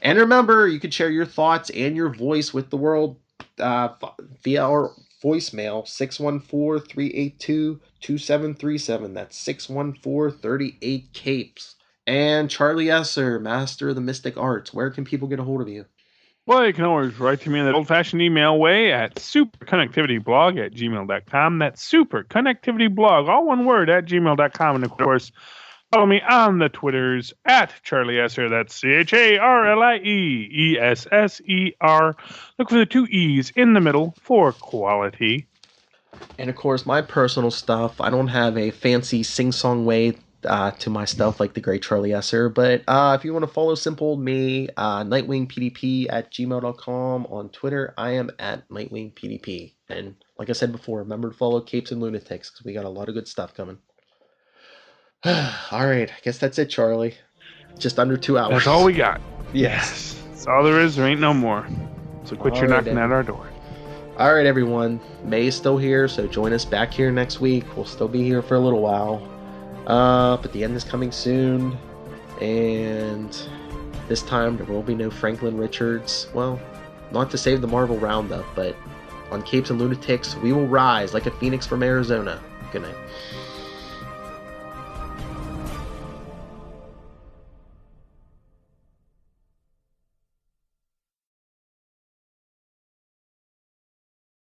S1: And remember, you can share your thoughts and your voice with the world via our voicemail, 614-382-2737. That's 614-38-CAPES. And Charlie Esser, Master of the Mystic Arts, where can people get a hold of you?
S2: Well, you can always write to me in the old-fashioned email way at superconnectivityblog@gmail.com. That's superconnectivityblog, all one word, @gmail.com. And, of course, follow me on the Twitters @Charlie Esser. That's CharlieEsser. Look for the 2 E's in the middle for quality.
S1: And, of course, my personal stuff. I don't have a fancy sing-song way to my stuff like the great Charlie Esser. But if you want to follow simple old me, NightwingPDP @gmail.com. On Twitter, I am @NightwingPDP. And like I said before, remember to follow Capes and Lunatics because we got a lot of good stuff coming. All right, I guess that's it, Charlie. Just under 2 hours.
S2: That's all we got.
S1: Yes.
S2: That's all there is. There ain't no more. So quit your knocking at our door.
S1: All right, everyone. May is still here, so join us back here next week. We'll still be here for a little while. But the end is coming soon. And this time there will be no Franklin Richards. Well, not to save the Marvel Roundup, but on Capes and Lunatics, we will rise like a phoenix from Arizona. Good night.